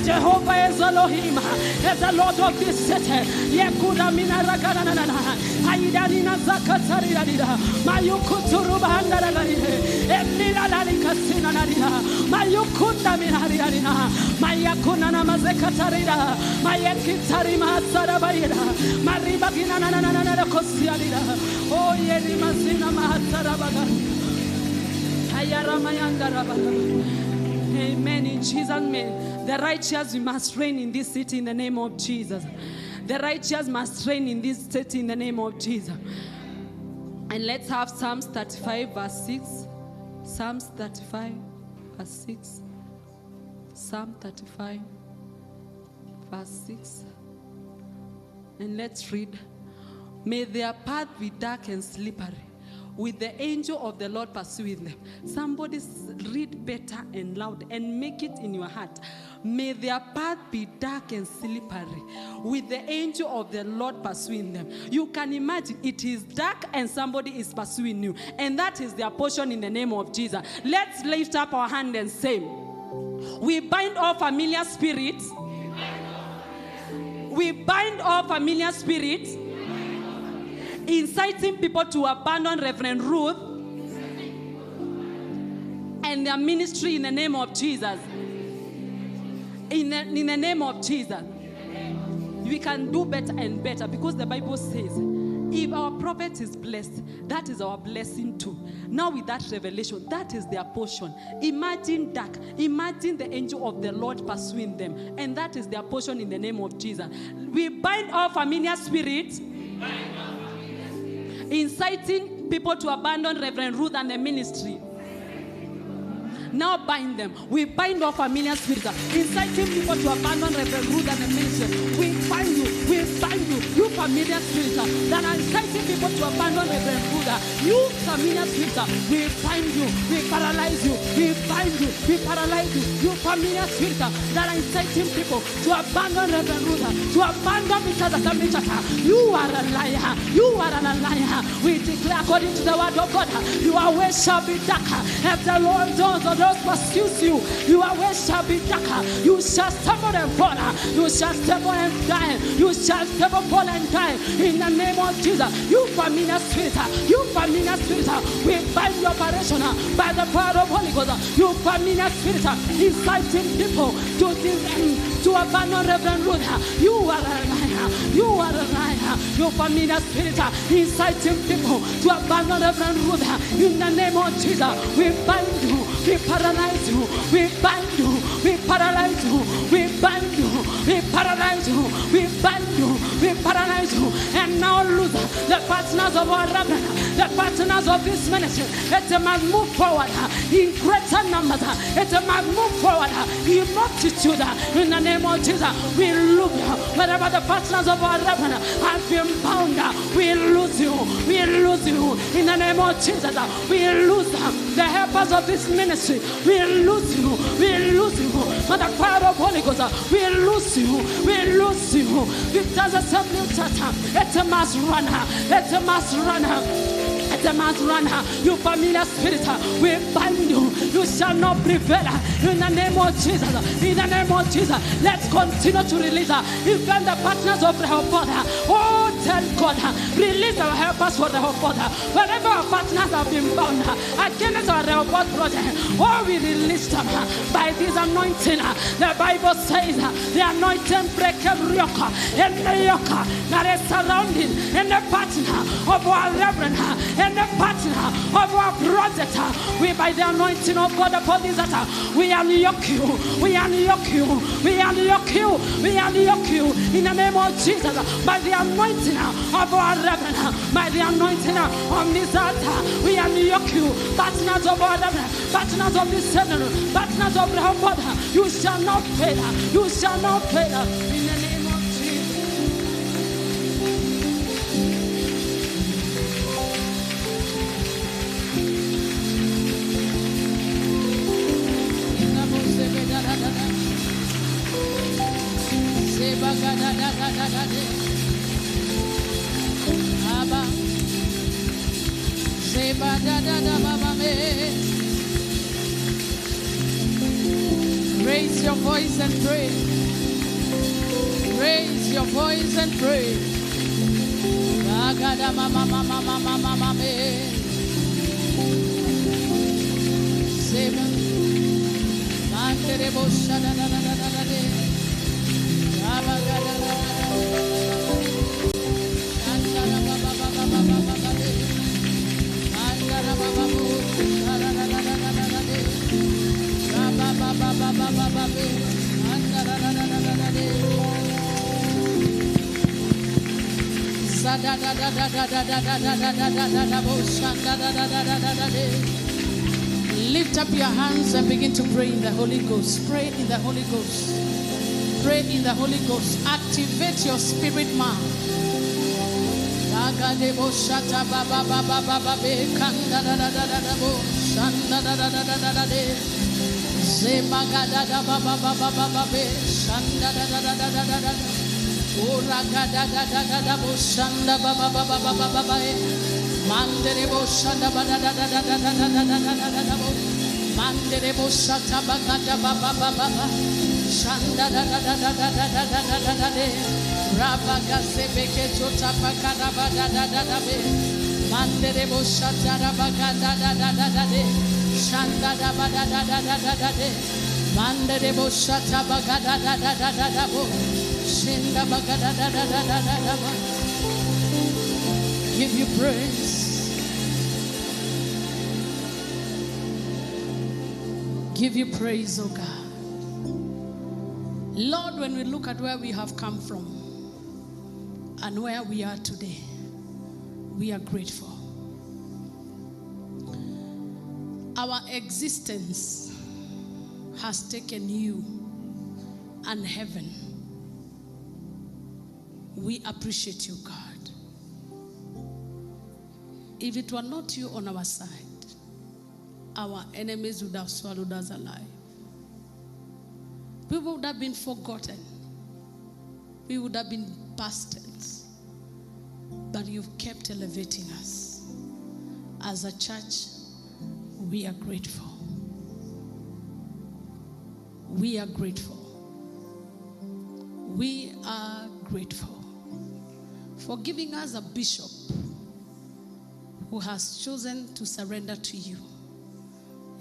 Jehovah is Elohim, is the Lord of this city. Yekuda mina ragana nana aida dina zakatari dida mayukuturu bahanda dagaride emila dali kasina nadida mayukunda mina dina maya kunana mazekatari da maya kitari mahasara bayida Mariba gina na na na na na kosialida. Oh yeri masina mahatara baga. Ayara mayanda rabaga. Amen. In Jesus' name, the righteous must reign in this city in the name of Jesus. The righteous must reign in this city in the name of Jesus. And let's have Psalms 35 verse 6. Psalms 35 verse 6. Psalm 35 verse 6. And let's read. May their path be dark and slippery, with the angel of the Lord pursuing them. Somebody read better and loud and make it in your heart. May their path be dark and slippery, with the angel of the Lord pursuing them. You can imagine it is dark and somebody is pursuing you. And that is their portion in the name of Jesus. Let's lift up our hand and say, we bind all familiar spirits. We bind all familiar spirits inciting people to abandon Reverend Ruth and their ministry in the name of Jesus. In the name of Jesus. We can do better and better because the Bible says, if our prophet is blessed, that is our blessing too. Now with that revelation, that is their portion. Imagine dark. Imagine the angel of the Lord pursuing them. And that is their portion in the name of Jesus. We bind all familiar spirits inciting people to abandon Reverend Ruth and the ministry. Now bind them. We bind all familiar spirits inciting people to abandon Reverend Ruth and the ministry. We bind you. We bind you. You familiar spirits that are inciting people to abandon Reverend Ruth. You familiar spirits, we bind you. We paralyze you. We bind you. We paralyze you. You familiar spirits that are inciting people to abandon Reverend Ruth, to abandon because of the ministry. You are a liar. You are a liar. We declare according to the word of God, your way shall be darker. If the Lord does pursues you, your way shall be darker. You shall stumble and fall. You shall stumble and die. You shall stumble, fall and die. In the name of Jesus, you familiar spirit, we bind your operation by the power of Holy Ghost. You familiar spirit, inciting people to abandon Reverend Ruth. You are a liar. You are a liar. You familiar spirit, inciting people to abandon Reverend Ruth. In the name of Jesus, we bind you. We paralyze you. We bind you. We paralyze you. We bind you. We paralyze you. We bind you. We paralyze you. And now lose the partners of our reverend, the partners of this ministry. It must move forward in greater numbers. It must move forward in multitude. In the name of Jesus, we lose wherever the partners of our reverend have been bound. We lose you. We lose you. In the name of Jesus, we lose the helpers of this ministry. We lose you. We lose you. By the power of Holy Ghost, we lose you. We lose you. Victor's Assembly Church, it must run. It must run. It must run. You familiar spirit, we bind you. You shall not prevail. In the name of Jesus. In the name of Jesus. Let's continue to release even the partners of Rehoboth. Oh, tell God, release our helpers for Rehoboth. Wherever our partners have been bound against our Rehoboth project, oh, we release them by this anointing. The Bible says the anointing breaks every yoke, and the yoke that is surrounding and the partner of our reverend and the partner of our project. We by the anointing of God upon this altar, we unyoke you. We unyoke you. We unyoke you. We unyoke you in the name of Jesus. By the anointing of our reverend, by the anointing of this altar, we unyoke you. Partners of our reverend, partners of this seminary, partners of Rehoboth, you shall not fail. You shall not fail in the name of Jesus. Raise your voice and pray. Raise your voice and pray. Lift up your hands and begin to pray in the Holy Ghost. Pray in the Holy Ghost. Pray in the Holy Ghost. Activate your spirit man. Give you praise. Give you praise, oh God. Lord, when we look at where we have come from and where we are today, we are grateful. Our existence has taken you and heaven. We appreciate you, God. If it were not you on our side, our enemies would have swallowed us alive. We would have been forgotten. We would have been bastards. But you've kept elevating us. As a church, we are grateful. We are grateful. We are grateful for giving us a bishop who has chosen to surrender to you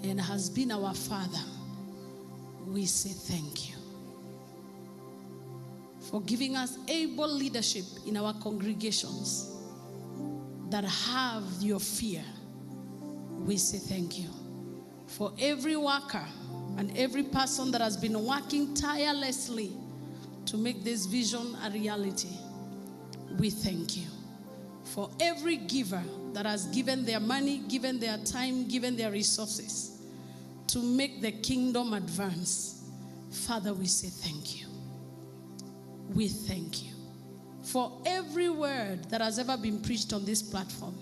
and has been our father. We say thank you. For giving us able leadership in our congregations that have your fear. We say thank you. For every worker and every person that has been working tirelessly to make this vision a reality, we thank you. For every giver that has given their money, given their time, given their resources to make the kingdom advance, Father, we say thank you. We thank you. For every word that has ever been preached on this platform,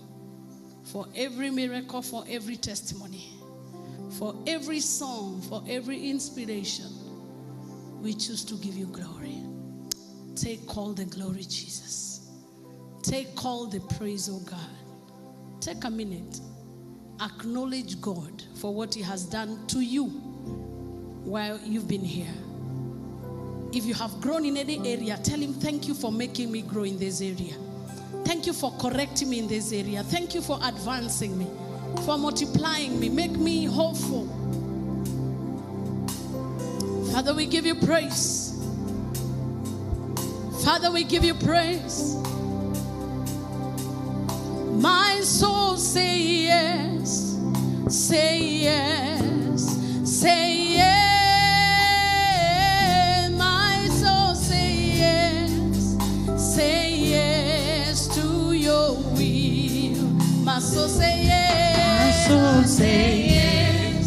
for every miracle, for every testimony, for every song, for every inspiration, we choose to give you glory. Take all the glory, Jesus. Take all the praise, oh God. Take a minute. Acknowledge God for what he has done to you while you've been here. If you have grown in any area, tell him, thank you for making me grow in this area. Thank you for correcting me in this area. Thank you for advancing me, for multiplying me. Make me hopeful. Father, we give you praise. Father, we give you praise. My soul say yes, say yes, say yes. My soul say yes, say yes to your will. My soul say yes, my soul say yes,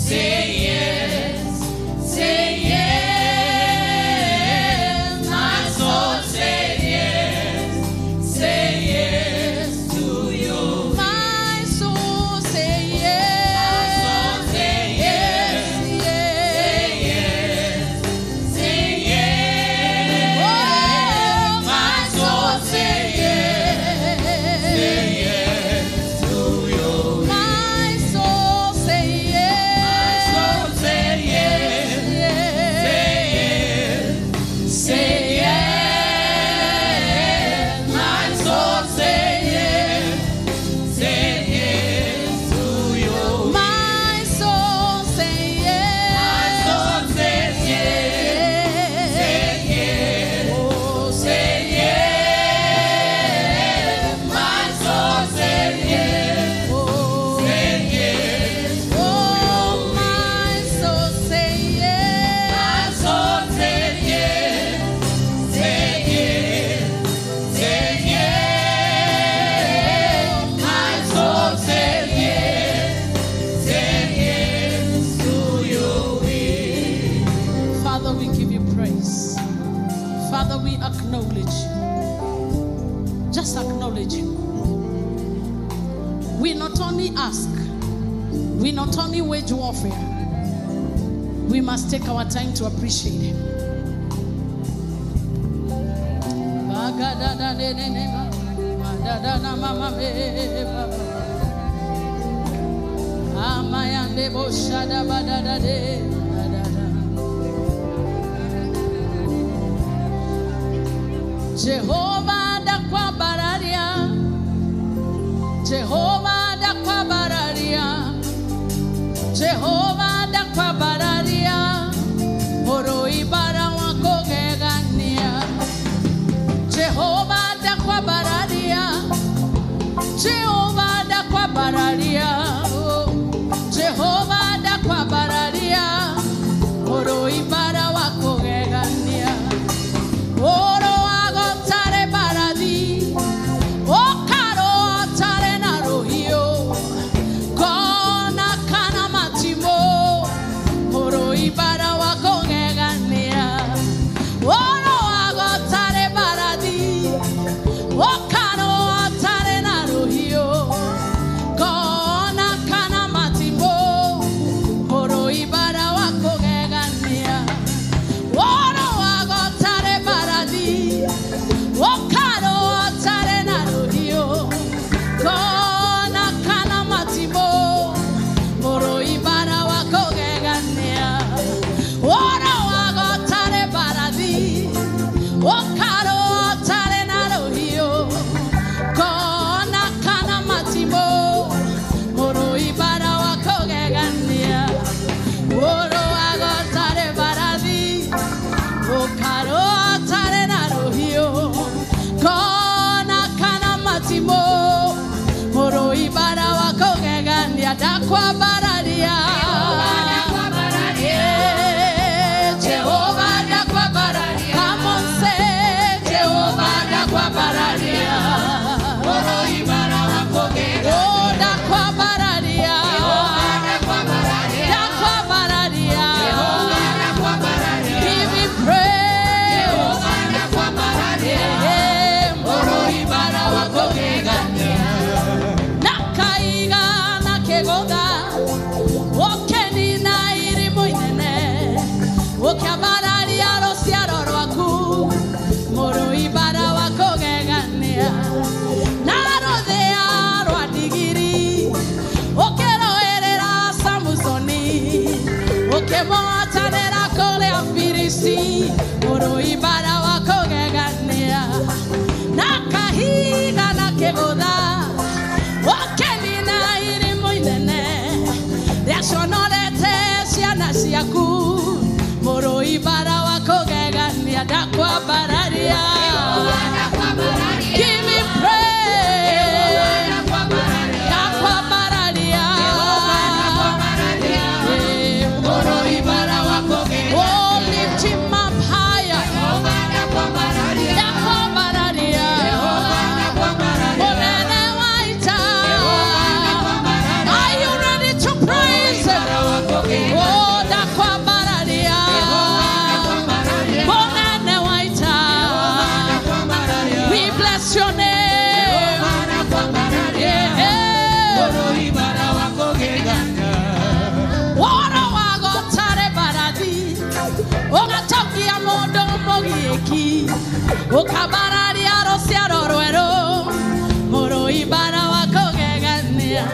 say yes, say yes. My soul say yes, say yes. we not only ask, we not only wage warfare, we must take our time to appreciate him. Jehovah da kwa bararia, Jehovah da kwa bararia, Jehovah da kwa bararia, oro ibara wako gegania. Jehovah da kwa bararia, Jehovah da kwa bararia, Jehovah da kwa bararia, oro ibara wako gegania. Oro agotare baradi, o caro atare na rohio, kona kana matimo, oro ibara wako gegania. Oro agotare baradi, o caro atare na rohio, kona kana matimo, oro ibara wako gegania. Oro agotare baradi, o caro atare na rohio, kona kana matimo, oro ibara wako gegania. Oro agotare baradi, o caro atare na rohio, kona kana matimo, oro ibara wako gegania. Oro agotare baradi, o caro atare na rohio, kona kana matimo, oro ibara wako gegania. Dakwa baradia, Jehovah dakwa baradia. Come on, say Jehovah dakwa baradia. Oro ibara wako gegania. Oh, dakwa baradia, dakwa baradia. Give me praise. Oro ibara wako gegania. Nakaiga nakegoga, okeni na irimu inene, okabararia rosiaro rwaku, moro ibara wako gegania. Narodhea rwadigiri, okeroerera Samusoni, okemoatanera kole afirisi, moro ibara wako gegania. Nakahiga nakegoga, okeni na irimu inene, yashonolete siana siaku, moro ibara wako gegania. Dakwa bararia, give me praise. Dakwa bararia, moro ibara wako gegania. Oh, lift him up higher. Dakwa bararia, onene waita. Are you ready to praise him? Oh, dakwa bararia, onene waita. We bless your name. Oro wagotare baradi, ogatokia modo mogieki, okabararia rosiaro rwero, moro ibara wako gegania.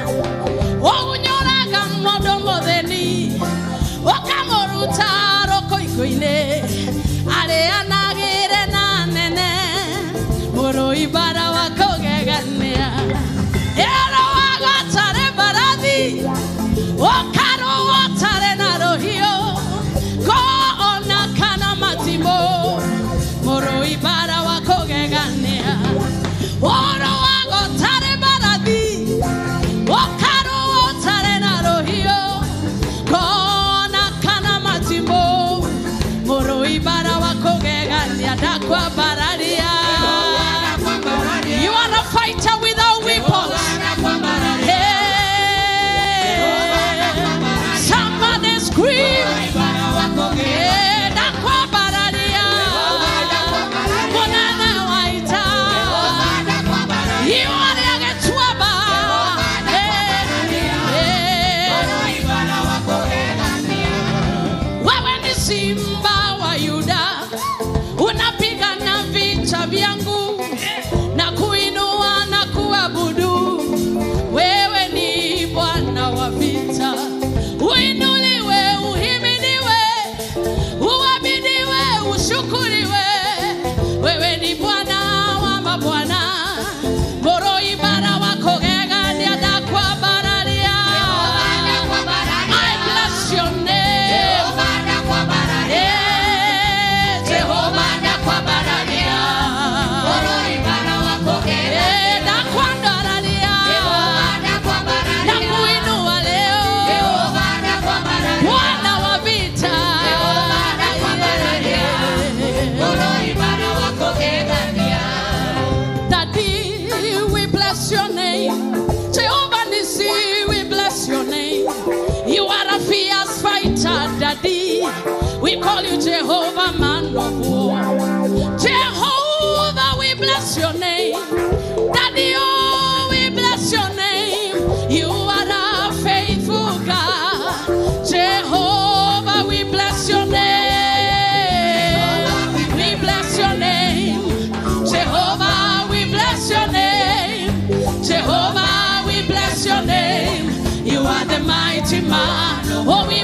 Ogunyoraga modo modeni, okamoruta roko ikoine, ale anagire na nene, moro ibara wako gegania. Ero wagotare baradi, okaro watare na rohio, kona kana matimo, moro ibara wako gegania. Oro wagotare baradi, okaro watare na rohio, kona kana matimo, moro ibara wako gegania. Dakwa baradia. You are a fighter without weapons. Hey.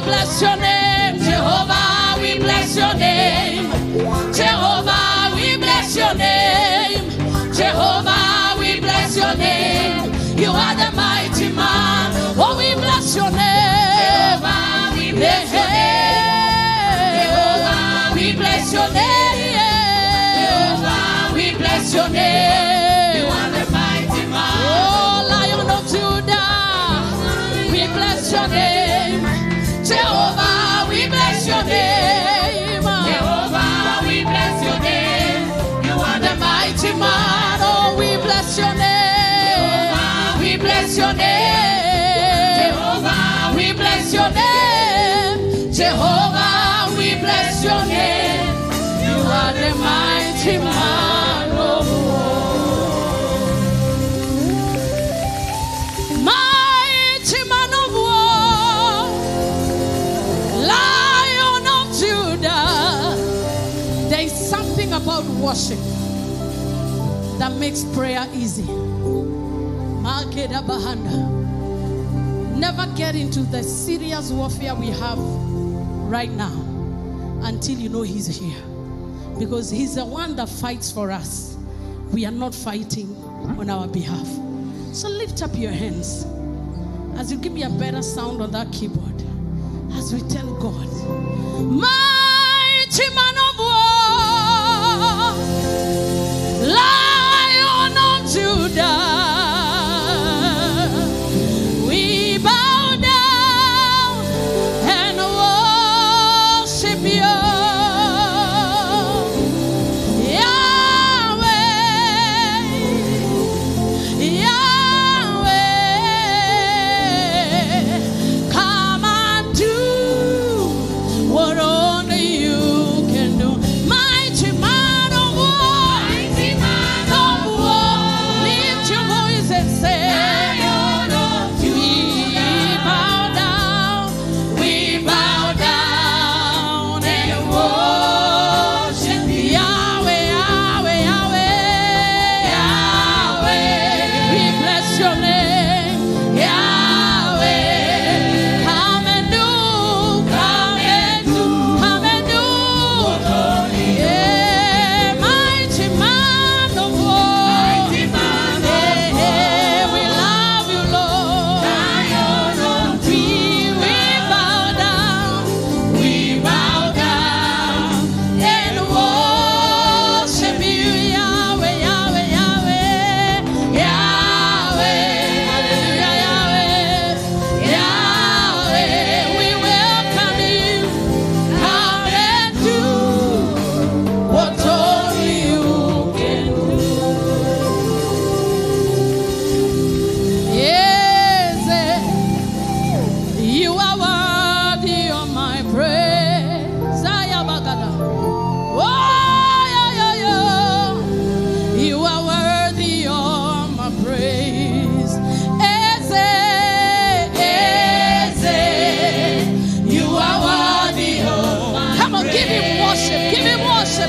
bless your name, Jehovah, we bless your name. Jehovah, we bless your name. Jehovah, we bless your name. You are the mighty man. Oh, we bless your name. Jehovah, we bless your name. Jehovah, we bless your name. Jehovah, we bless your name. You are the mighty man. Oh, Lion of Judah, we bless your name. Jehovah, we bless your name. Jehovah, we bless your name. You are the mighty man. Oh, we bless your name. Jehovah, we bless your name. Jehovah, we bless your name. Jehovah, we bless your name. You are the mighty man of war. Mighty man of war. Lion of Judah. There is something about worship that makes prayer easy. Makeda Bahanda. Never get into the serious warfare we have right now until you know he's here. Because he's the one that fights for us. We are not fighting on our behalf. So lift up your hands as you give me a better sound on that keyboard. As we tell God, mighty man of war, Lion of Judah, we bow down and worship you.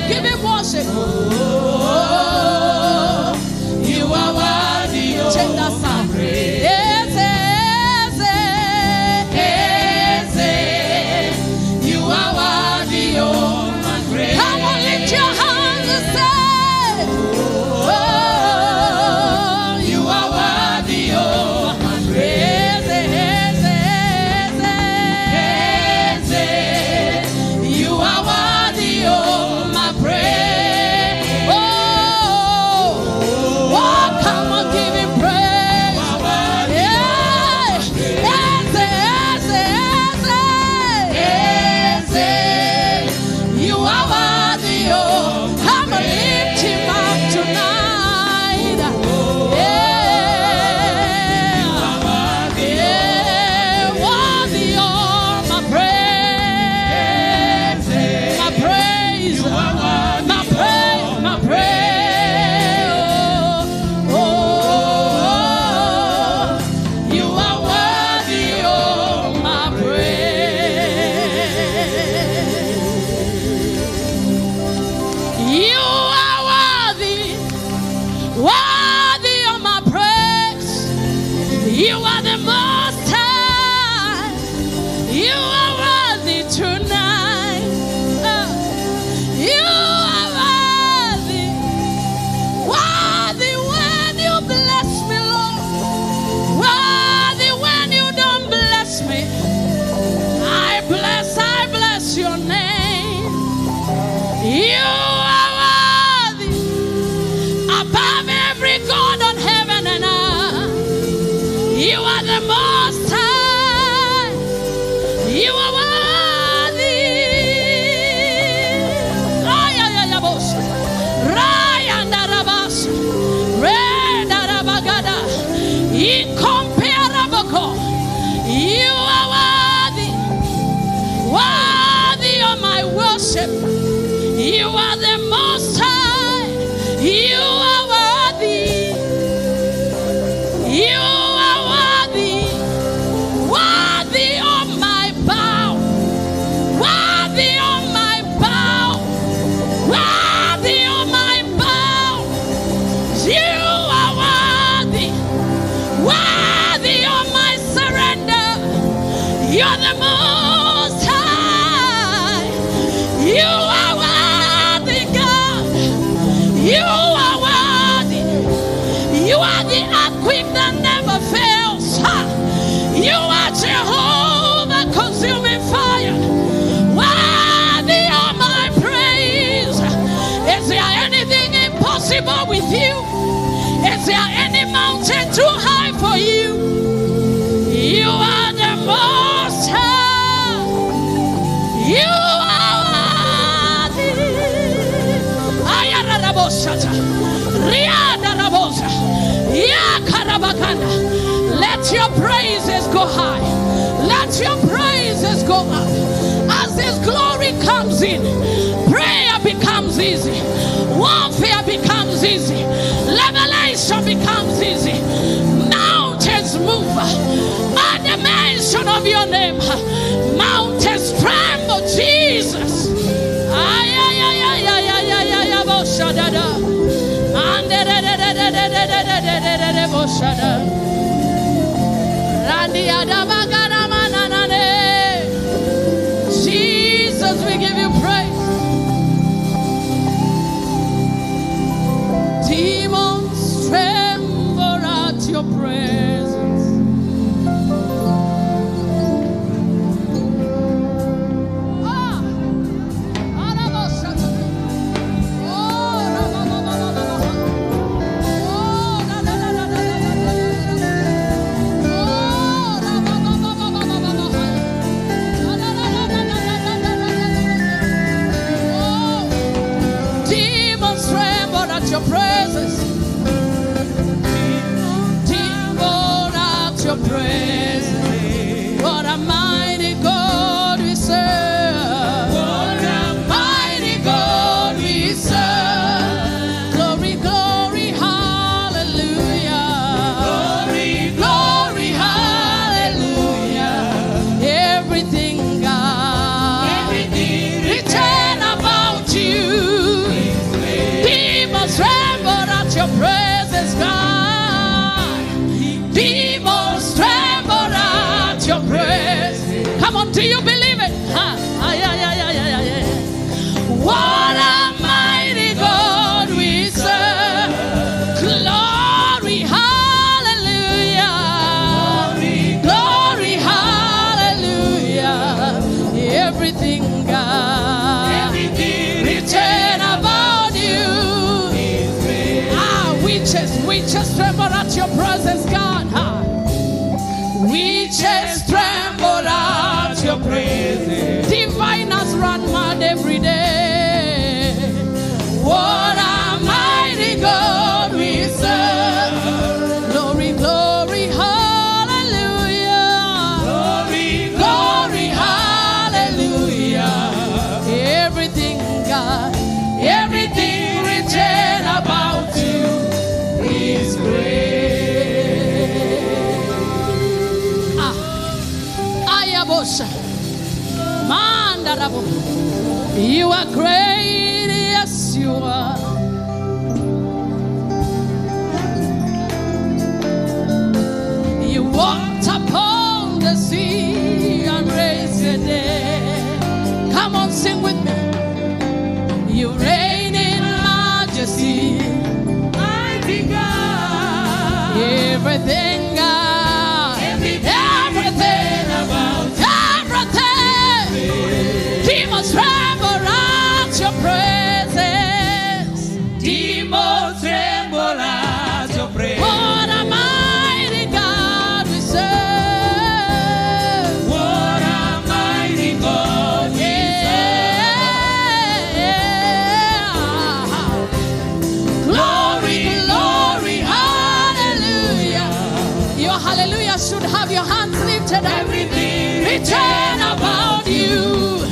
Give him worship. Oh, you are worthy. Check that sound. You are worthy of my praise. Come on, lift your hands and say, oh, you are worthy of my praise. You are worthy of my praise. Oh, come on, give him praise. You are worthy of. Come on, lift him up tonight. Worthy of my praise. My praise. My praise. My praise. Oh, you are worthy of my praise. You are worthy, worthy of my praise. You are the most high. You are You are the most high. You are worthy. Incomparable God. You are worthy. Worthy of my worship. You are the most high. You are worthy. You are worthy. Worthy of my bow. Worthy of my bow. Worthy of my bow. You are worthy. Worthy of my surrender. You're the most high. You are worthy, God. You are worthy. You are the earthquake that never fails. You are Jehovah, consuming fire. Worthy of my praise. Is there anything impossible with you? Is there any mountain too high for you? You are the most high. You are worthy. Ayarabosata. Riadarabosa. Yakarabakana. Let your praises go high. Let your praises go up. As this glory comes in, prayer becomes easy. Warfare becomes easy. Revelation becomes easy. Mountains move at the mention of your name. Mountains tremble, Jesus. Jesus, we give you praise. Demons tremble at your presence. Demons tremble at your presence. Demons at your presence. What a mighty God we serve. What a mighty God we serve. Glory, glory, hallelujah. Glory, glory, hallelujah. Everything, God, everything written about you. Demons tremble at your presence, God. Demons tremble at your presence. Come on, do you believe it? What a mighty God we serve. Glory, hallelujah. Glory, hallelujah. Everything, God, everything written about you. We just tremble at your presence, God. We just tremble at your presence. Diviners run mad every day. What a mighty God we serve. Glory, glory, hallelujah. Glory, glory, hallelujah. Everything, God, everything written about you is great. Ayabosha. Mandarabo. You are great, yes you are. You walked upon the sea and raised the dead. Come on, sing with me. You reign in majesty. Mighty God. Everything, God. Everything about everything. Demons tremble at your presence. should have your hands lifted up. Everything Return about you.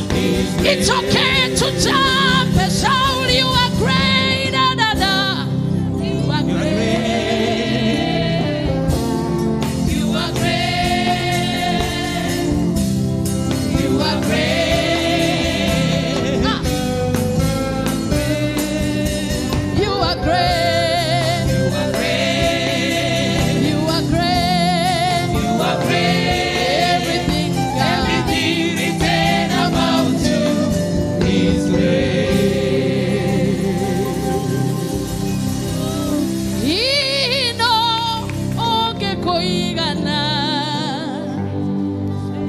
It's okay to jump and shout. You are great. Da, da, da. You are great. You are great. You are great. Ah. You are great. You are great. You are great. You are great. Everything, God. Everything written about you is great. Hino oge koigana.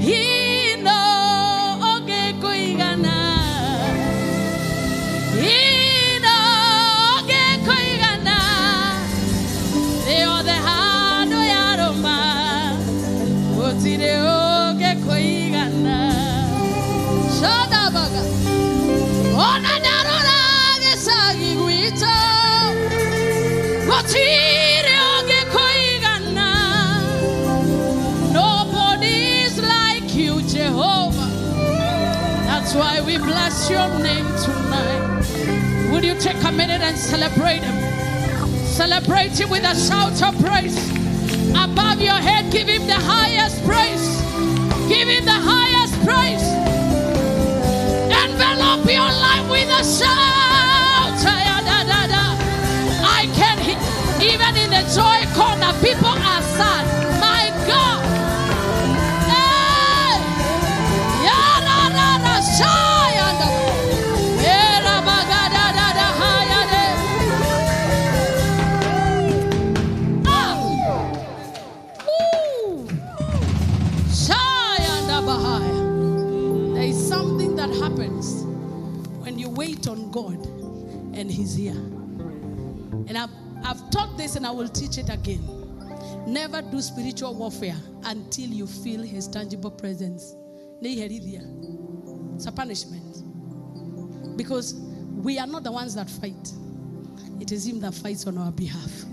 Hino oge koigana. Hino oge koigana. Leo de hano yaroma. Otire oge koigana. Shadabaga. Ona darora gesagi guito. Otire oge koigana. Nobody is like you, Jehovah. That's why we bless your name tonight. Would you take a minute and celebrate him? Celebrate him with a shout of praise. Above your head, give him the highest praise. Give him the highest praise. Envelope your life with a shout. I can hear, even in the joy corner, people are sad. My God. Hey! Yarara shayanda. Era bagada da da hayade. Ah! Ooh! Shayanda bahaya. There is something that happens when you wait on God and He's here. And I've taught this and I will teach it again. Never do spiritual warfare until you feel His tangible presence. It's a punishment. Because we are not the ones that fight. It is Him that fights on our behalf.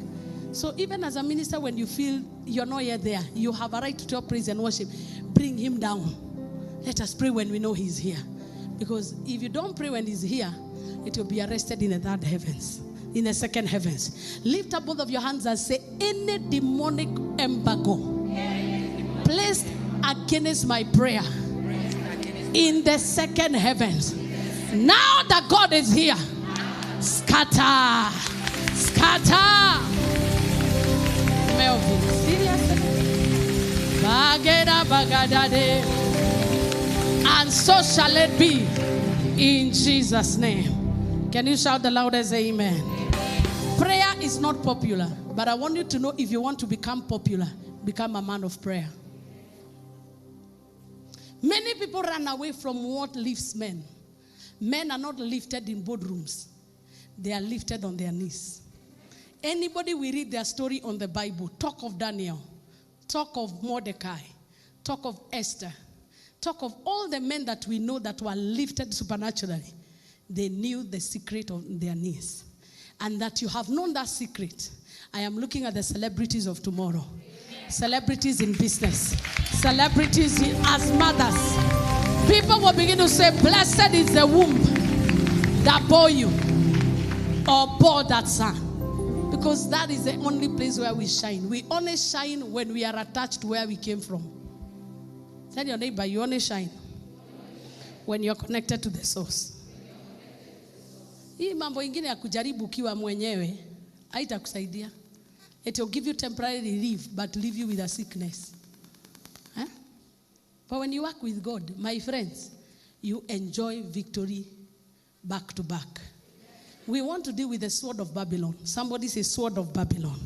So even as a minister, when you feel you're not yet there, you have a right to tell praise and worship. Bring Him down. Let us pray when we know He's here. Because if you don't pray when He's here, it will be arrested in the third heavens, in the second heavens. Lift up both of your hands and say, any demonic embargo placed against my prayer in the second heavens, now that God is here, scatter, scatter. Melvin, seriously? Bagada bagadade. And so shall it be in Jesus' name. Can you shout the loudest amen? Prayer is not popular, but I want you to know, if you want to become popular, become a man of prayer. Many people run away from what lifts men. Men are not lifted in boardrooms. They are lifted on their knees. Anybody we read their story on the Bible, talk of Daniel, talk of Mordecai, talk of Esther, talk of all the men that we know that were lifted supernaturally. They knew the secret of their knees. And that you have known that secret. I am looking at the celebrities of tomorrow. Celebrities in business. Celebrities as mothers. People will begin to say, blessed is the womb that bore you or bore that son. Because that is the only place where we shine. We only shine when we are attached to where we came from. Tell your neighbor, you only shine when you're connected to the source. Hii mambo ingine ya kujaribu ukiwa mwenyewe haitakusaidia. It will give you temporary relief but leave you with a sickness. Huh? But when you work with God, my friends, you enjoy victory back to back. We want to deal with the sword of Babylon. Somebody say sword of Babylon.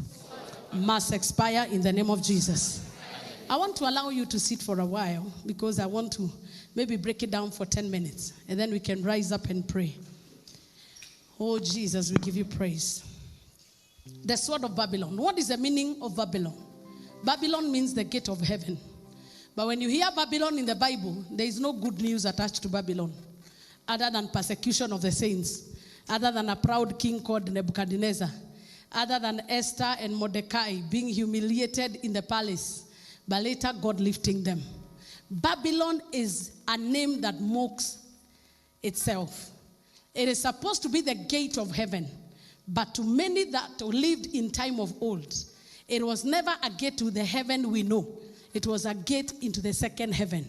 Must expire in the name of Jesus. I want to allow you to sit for a while because I want to maybe break it down for 10 minutes and then we can rise up and pray. Oh, Jesus, we give you praise. The sword of Babylon. What is the meaning of Babylon? Babylon means the gate of heaven. But when you hear Babylon in the Bible, there is no good news attached to Babylon other than persecution of the saints, other than a proud king called Nebuchadnezzar, other than Esther and Mordecai being humiliated in the palace but later God lifting them. Babylon is a name that mocks itself. It is supposed to be the gate of heaven, but to many that lived in time of old, it was never a gate to the heaven we know. It was a gate into the second heaven.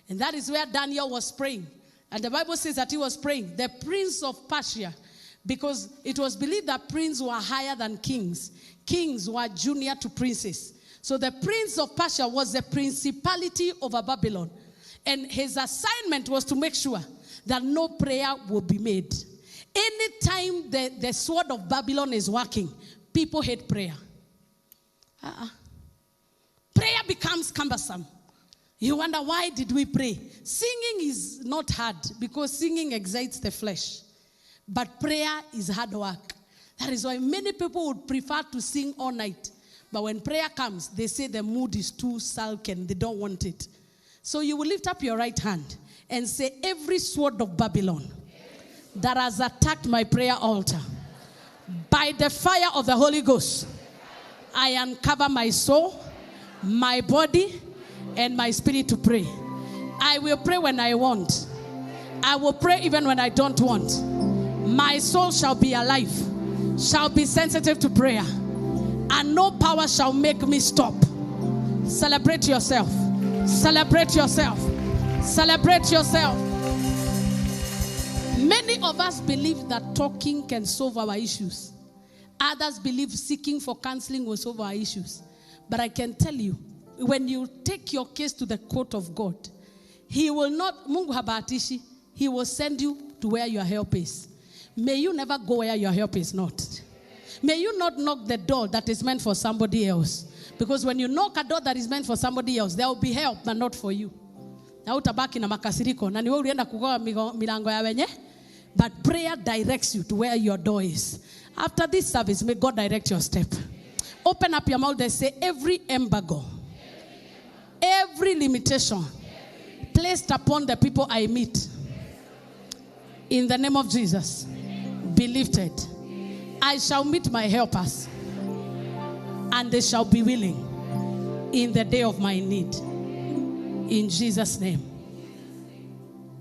And that is where Daniel was praying. And the Bible says that he was praying, the prince of Persia, because it was believed that princes were higher than kings. Kings were junior to princes. So the prince of Persia was the principality over Babylon. And his assignment was to make sure that no prayer would be made. Anytime the sword of Babylon is working, people hate prayer. Prayer becomes cumbersome. You wonder, why did we pray? Singing is not hard because singing excites the flesh. But prayer is hard work. That is why many people would prefer to sing all night. But when prayer comes, they say the mood is too sullen. They don't want it. So you will lift up your right hand and say, every sword of Babylon that has attacked my prayer altar, by the fire of the Holy Ghost, I uncover my soul, my body, and my spirit to pray. I will pray when I want. I will pray even when I don't want. My soul shall be alive, shall be sensitive to prayer, and no power shall make me stop. Celebrate yourself. Celebrate yourself. Celebrate yourself. Many of us believe that talking can solve our issues. Others believe seeking for counseling will solve our issues. But I can tell you, when you take your case to the court of God, He will not, Mungu habatishi, He will send you to where your help is. May you never go where your help is not. May you not knock the door that is meant for somebody else. Because when you knock a door that is meant for somebody else, there will be help, but not for you. But prayer directs you to where your door is. After this service, may God direct your step. Open up your mouth and say, every embargo, every limitation placed upon the people I meet, in the name of Jesus, be lifted. I shall meet my helpers, and they shall be willing in the day of my need. In Jesus' name.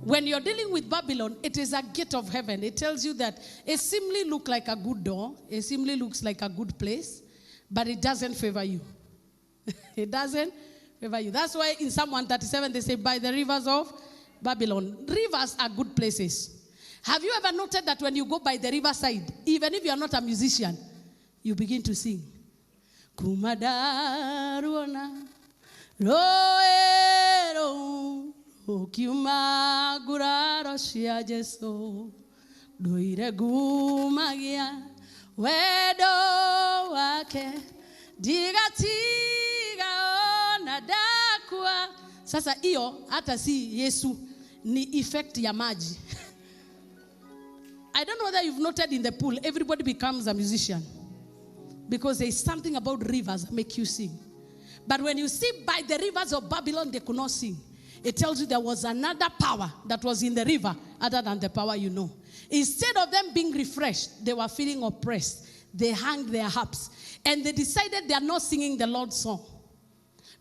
When you're dealing with Babylon, it is a gate of heaven. It tells you that it seemingly looks like a good door. It seemingly looks like a good place, but it doesn't favor you. It doesn't favor you. That's why in Psalm 137, they say, by the rivers of Babylon. Rivers are good places. Have you ever noted that when you go by the riverside, even if you are not a musician, you begin to sing? Kumadaruna roero okiuma guraro shia Jesu doire gumagia wedo wake digatiga ona dakwa. Sasa hiyo hata si Yesu, ni effect ya maji. I don't know whether you've noted in the pool, everybody becomes a musician. Because there is something about rivers that make you sing. But when you see by the rivers of Babylon, they could not sing. It tells you there was another power that was in the river other than the power you know. Instead of them being refreshed, they were feeling oppressed. They hung their harps. And they decided they are not singing the Lord's song.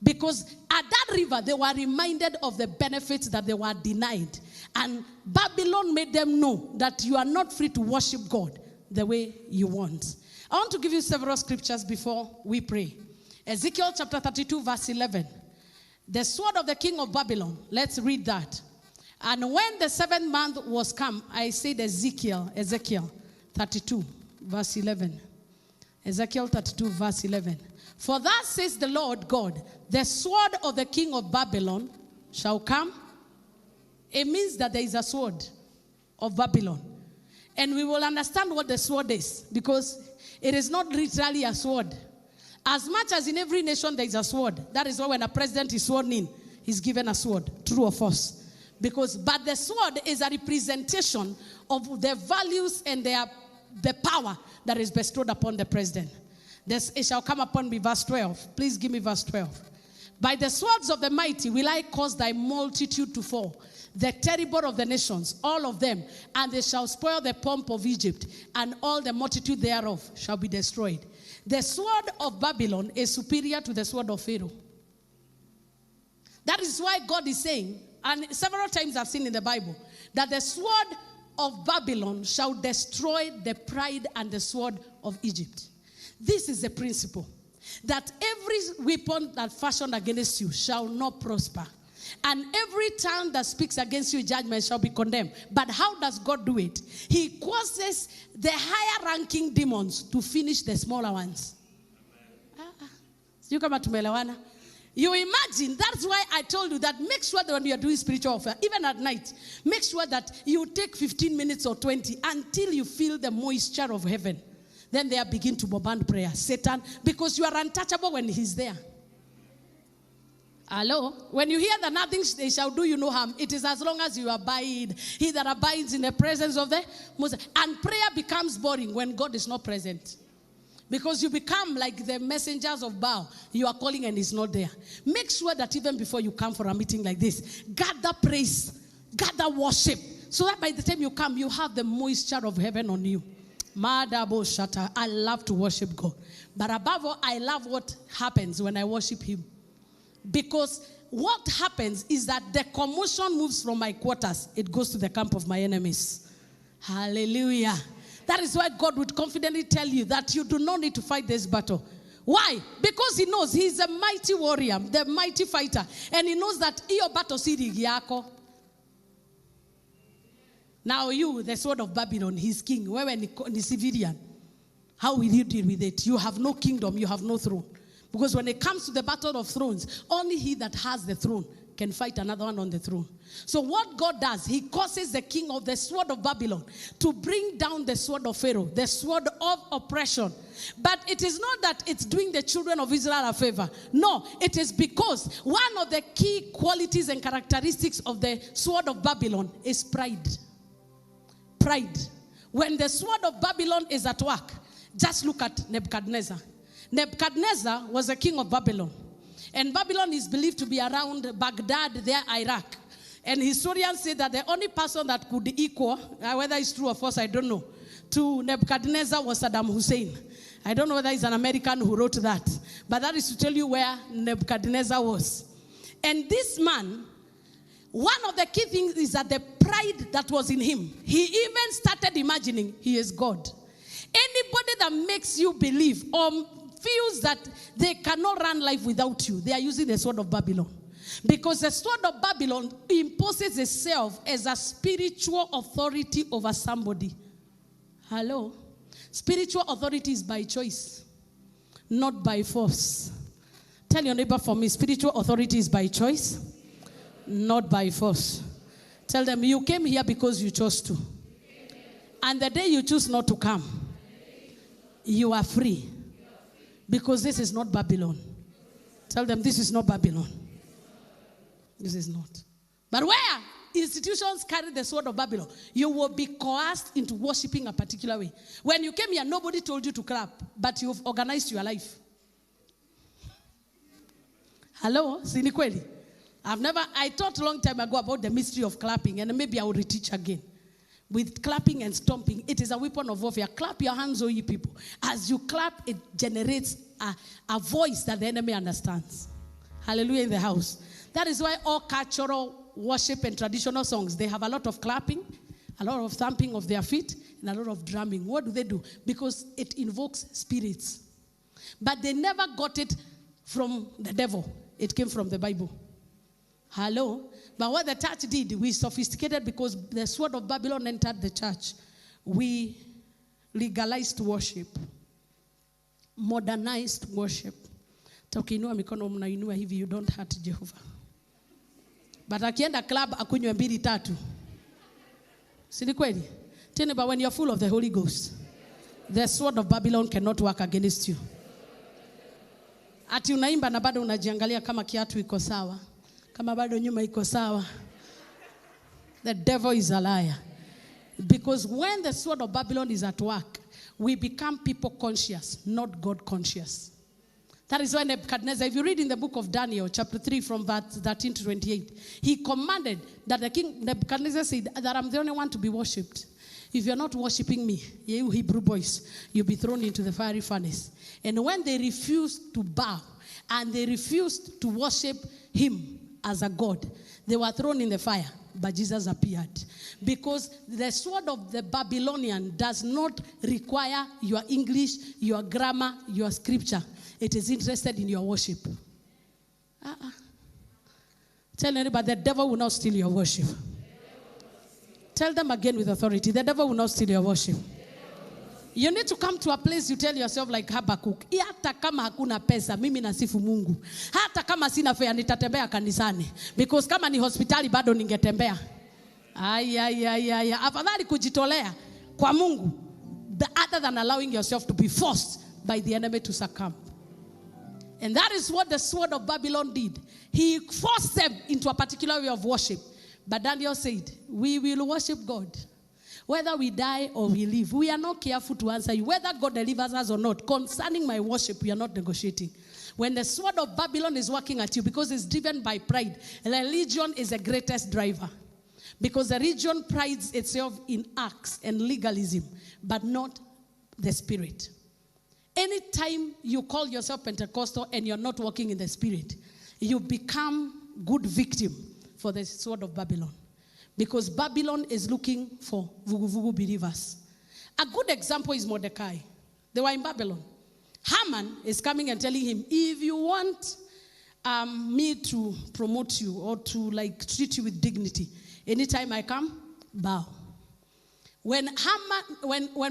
Because at that river, they were reminded of the benefits that they were denied. And Babylon made them know that you are not free to worship God the way you want. I want to give you several scriptures before we pray. Ezekiel chapter 32 verse 11. The sword of the king of Babylon. Let's read that. And when the 7th month was come, I said Ezekiel 32 verse 11. Ezekiel 32 verse 11. For thus says the Lord God, the sword of the king of Babylon shall come. It means that there is a sword of Babylon. And we will understand what the sword is, because it is not literally a sword. As much as in every nation there is a sword. That is why when a president is sworn in, he's given a sword. True or false? But the sword is a representation of the values and the power that is bestowed upon the president. It shall come upon me, verse 12. Please give me verse 12. By the swords of the mighty will I cause thy multitude to fall, the terrible of the nations, all of them, and they shall spoil the pomp of Egypt, and all the multitude thereof shall be destroyed. The sword of Babylon is superior to the sword of Pharaoh. That is why God is saying, and several times I've seen in the Bible, that the sword of Babylon shall destroy the pride and the sword of Egypt. This is the principle, that every weapon that fashioned against you shall not prosper. And every tongue that speaks against you in judgment shall be condemned. But how does God do it? He causes the higher ranking demons to finish the smaller ones. You imagine, that's why I told you that make sure that when you are doing spiritual warfare, even at night, make sure that you take 15 minutes or 20 until you feel the moisture of heaven. Then they begin to bombard prayer. Satan, because you are untouchable when he's there. Hello? When you hear that nothing they shall do you no harm, it is as long as you abide. He that abides in the presence of the Most. And prayer becomes boring when God is not present. Because you become like the messengers of Baal. You are calling and he's not there. Make sure that even before you come for a meeting like this, gather praise, gather worship. So that by the time you come, you have the moisture of heaven on you. I love to worship God. But above all, I love what happens when I worship him. Because what happens is that the commotion moves from my quarters. It goes to the camp of my enemies. Hallelujah. That is why God would confidently tell you that you do not need to fight this battle. Why? Because he knows he's a mighty warrior, the mighty fighter. And he knows that your battle is yako. Now you, the sword of Babylon, his king, where the civilian, how will you deal with it? You have no kingdom, you have no throne. Because when it comes to the battle of thrones, only he that has the throne can fight another one on the throne. So what God does, he causes the king of the sword of Babylon to bring down the sword of Pharaoh, the sword of oppression. But it is not that it's doing the children of Israel a favor. No, it is because one of the key qualities and characteristics of the sword of Babylon is pride. Pride. When the sword of Babylon is at work, just look at Nebuchadnezzar. Nebuchadnezzar was a king of Babylon. And Babylon is believed to be around Baghdad, there, Iraq. And historians say that the only person that could equal, whether it's true or false, I don't know, to Nebuchadnezzar was Saddam Hussein. I don't know whether it's an American who wrote that. But that is to tell you where Nebuchadnezzar was. And this man, one of the key things is that the pride that was in him, he even started imagining he is God. Anybody that makes you believe or feels that they cannot run life without you, they are using the sword of Babylon. Because the sword of Babylon imposes itself as a spiritual authority over somebody. Hello? Spiritual authority is by choice, not by force. Tell your neighbor for me, spiritual authority is by choice, not by force. Tell them, you came here because you chose to. And the day you choose not to come, you are free. Because this is not Babylon. Tell them, this is not Babylon. This is not. But where institutions carry the sword of Babylon, you will be coerced into worshiping a particular way. When you came here, nobody told you to clap, but you've organized your life. Hello? Sinikweli? I taught a long time ago about the mystery of clapping, and maybe I will reteach again. With clapping and stomping, it is a weapon of warfare. Clap your hands, all you people. As you clap, it generates a voice that the enemy understands. Hallelujah in the house. That is why all cultural worship and traditional songs, they have a lot of clapping, a lot of thumping of their feet, and a lot of drumming. What do? Because it invokes spirits. But they never got it from the devil. It came from the Bible. Hello? But what the church did, we sophisticated because the sword of Babylon entered the church. We legalized worship. Modernized worship. Ukiinua mikono mnainua hivi, you don't hurt Jehovah. But akienda club akunywe 2-3. Si ni kweli? Tell me, but when you're full of the Holy Ghost, the sword of Babylon cannot work against you. Ati unaimba na bado unajiangalia kama kiatu iko sawa. Kama bado nyuma iko sawa. The devil is a liar. Because when the sword of Babylon is at work, we become people conscious, not God conscious. That is why Nebuchadnezzar, if you read in the book of Daniel, chapter 3, from verse 13 to 28, he commanded that the king, Nebuchadnezzar said that I'm the only one to be worshipped. If you're not worshiping me, you Hebrew boys, you'll be thrown into the fiery furnace. And when they refused to bow and they refused to worship him, as a god. They were thrown in the fire, but Jesus appeared. Because the sword of the Babylonian does not require your English, your grammar, your scripture. It is interested in your worship. Tell anybody, the devil will not steal your worship. Tell them again with authority, the devil will not steal your worship. You need to come to a place you tell yourself like Habakkuk, hata kama hakuna pesa, mimi nasifu Mungu. Hata kama sina fare, nitatembea kanisani. Because kama ni hospitali bado ningetembea. Afadhali kujitolea kwa Mungu, other than allowing yourself to be forced by the enemy to succumb. And that is what the sword of Babylon did. He forced them into a particular way of worship. But Daniel said, we will worship God. Whether we die or we live, we are not careful to answer you. Whether God delivers us or not, concerning my worship, we are not negotiating. When the sword of Babylon is working at you, because it's driven by pride, religion is the greatest driver. Because the religion prides itself in acts and legalism, but not the spirit. Anytime you call yourself Pentecostal and you're not walking in the spirit, you become good victim for the sword of Babylon. Because Babylon is looking for vugu believers. A good example is Mordecai. They were in Babylon. Haman is coming and telling him, if you want me to promote you or to treat you with dignity, anytime I come, bow. When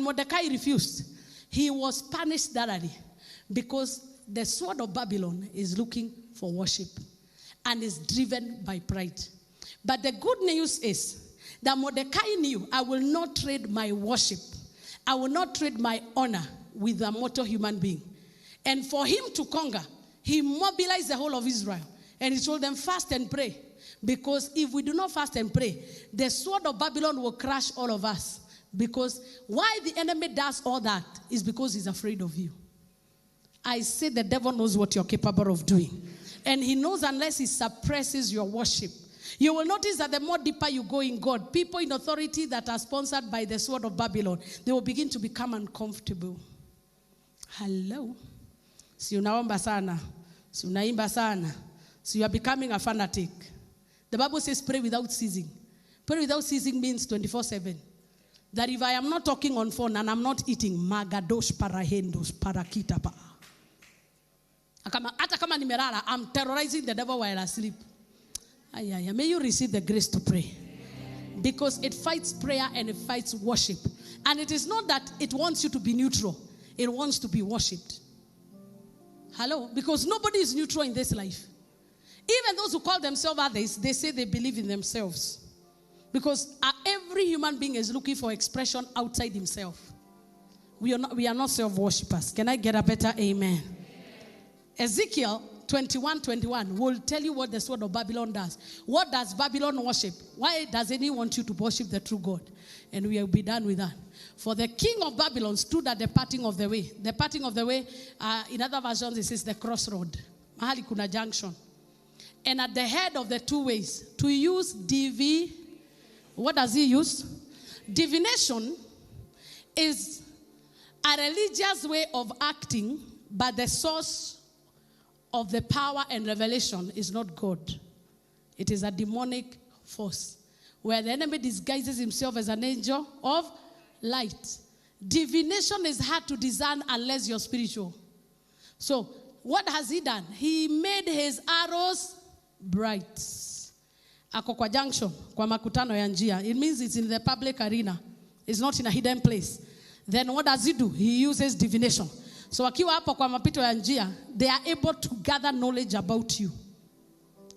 Mordecai refused, he was punished thoroughly because the sword of Babylon is looking for worship and is driven by pride. But the good news is that Mordecai knew, I will not trade my worship. I will not trade my honor with a mortal human being. And for him to conquer, he mobilized the whole of Israel. And he told them, fast and pray. Because if we do not fast and pray, the sword of Babylon will crush all of us. Because why the enemy does all that is because he's afraid of you. I say the devil knows what you're capable of doing. And he knows unless he suppresses your worship. You will notice that the more deeper you go in God, people in authority that are sponsored by the sword of Babylon, they will begin to become uncomfortable. Hello. Si unaomba sana. Si unaimba sana. So you are becoming a fanatic. The Bible says pray without ceasing. Pray without ceasing means 24/7. That if I am not talking on phone and I'm not eating, magadosh parahendos parakitapa. Hata kama nimelala, I'm terrorizing the devil while asleep. May you receive the grace to pray. Because it fights prayer and it fights worship. And it is not that it wants you to be neutral. It wants to be worshipped. Hello? Because nobody is neutral in this life. Even those who call themselves others, they say they believe in themselves. Because every human being is looking for expression outside himself. We are not self-worshippers. Can I get a better amen? Ezekiel 21:21 will tell you what the sword of Babylon does. What does Babylon worship? Why does anyone want you to worship the true God? And we will be done with that. For the king of Babylon stood at the parting of the way. The parting of the way, in other versions, it says the crossroad. Mahali kuna junction. And at the head of the two ways, to use what does he use? Divination is a religious way of acting, but the source of the power and revelation is not God. It is a demonic force where the enemy disguises himself as an angel of light. Divination is hard to discern unless you're spiritual. So what has he done? He made his arrows bright. Ako kwa junction, kwa makutano ya njia. It means it's in the public arena. It's not in a hidden place. Then what does he do? He uses divination. So wakiwa hapo kwa mapito ya njia, they are able to gather knowledge about you.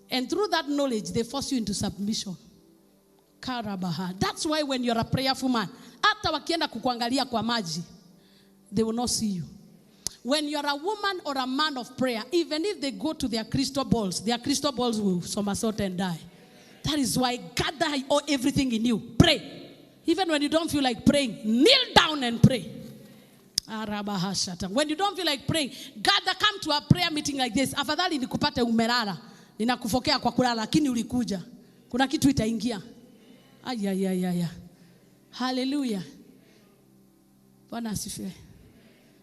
And through that knowledge, they force you into submission. Karabaha. That's why when you're a prayerful man, hata wakienda kukuangalia kwa maji, they will not see you. When you're a woman or a man of prayer, even if they go to their crystal balls will somersault and die. That is why gather everything in you. Pray. Even when you don't feel like praying, kneel down and pray. When you don't feel like praying, gather, come to a prayer meeting like this. Afadhali nikupate umelala, ninakufokea kwa kulala, lakini ulikuja. Kuna kitu itaingia. Hallelujah. Bwana asifiwe.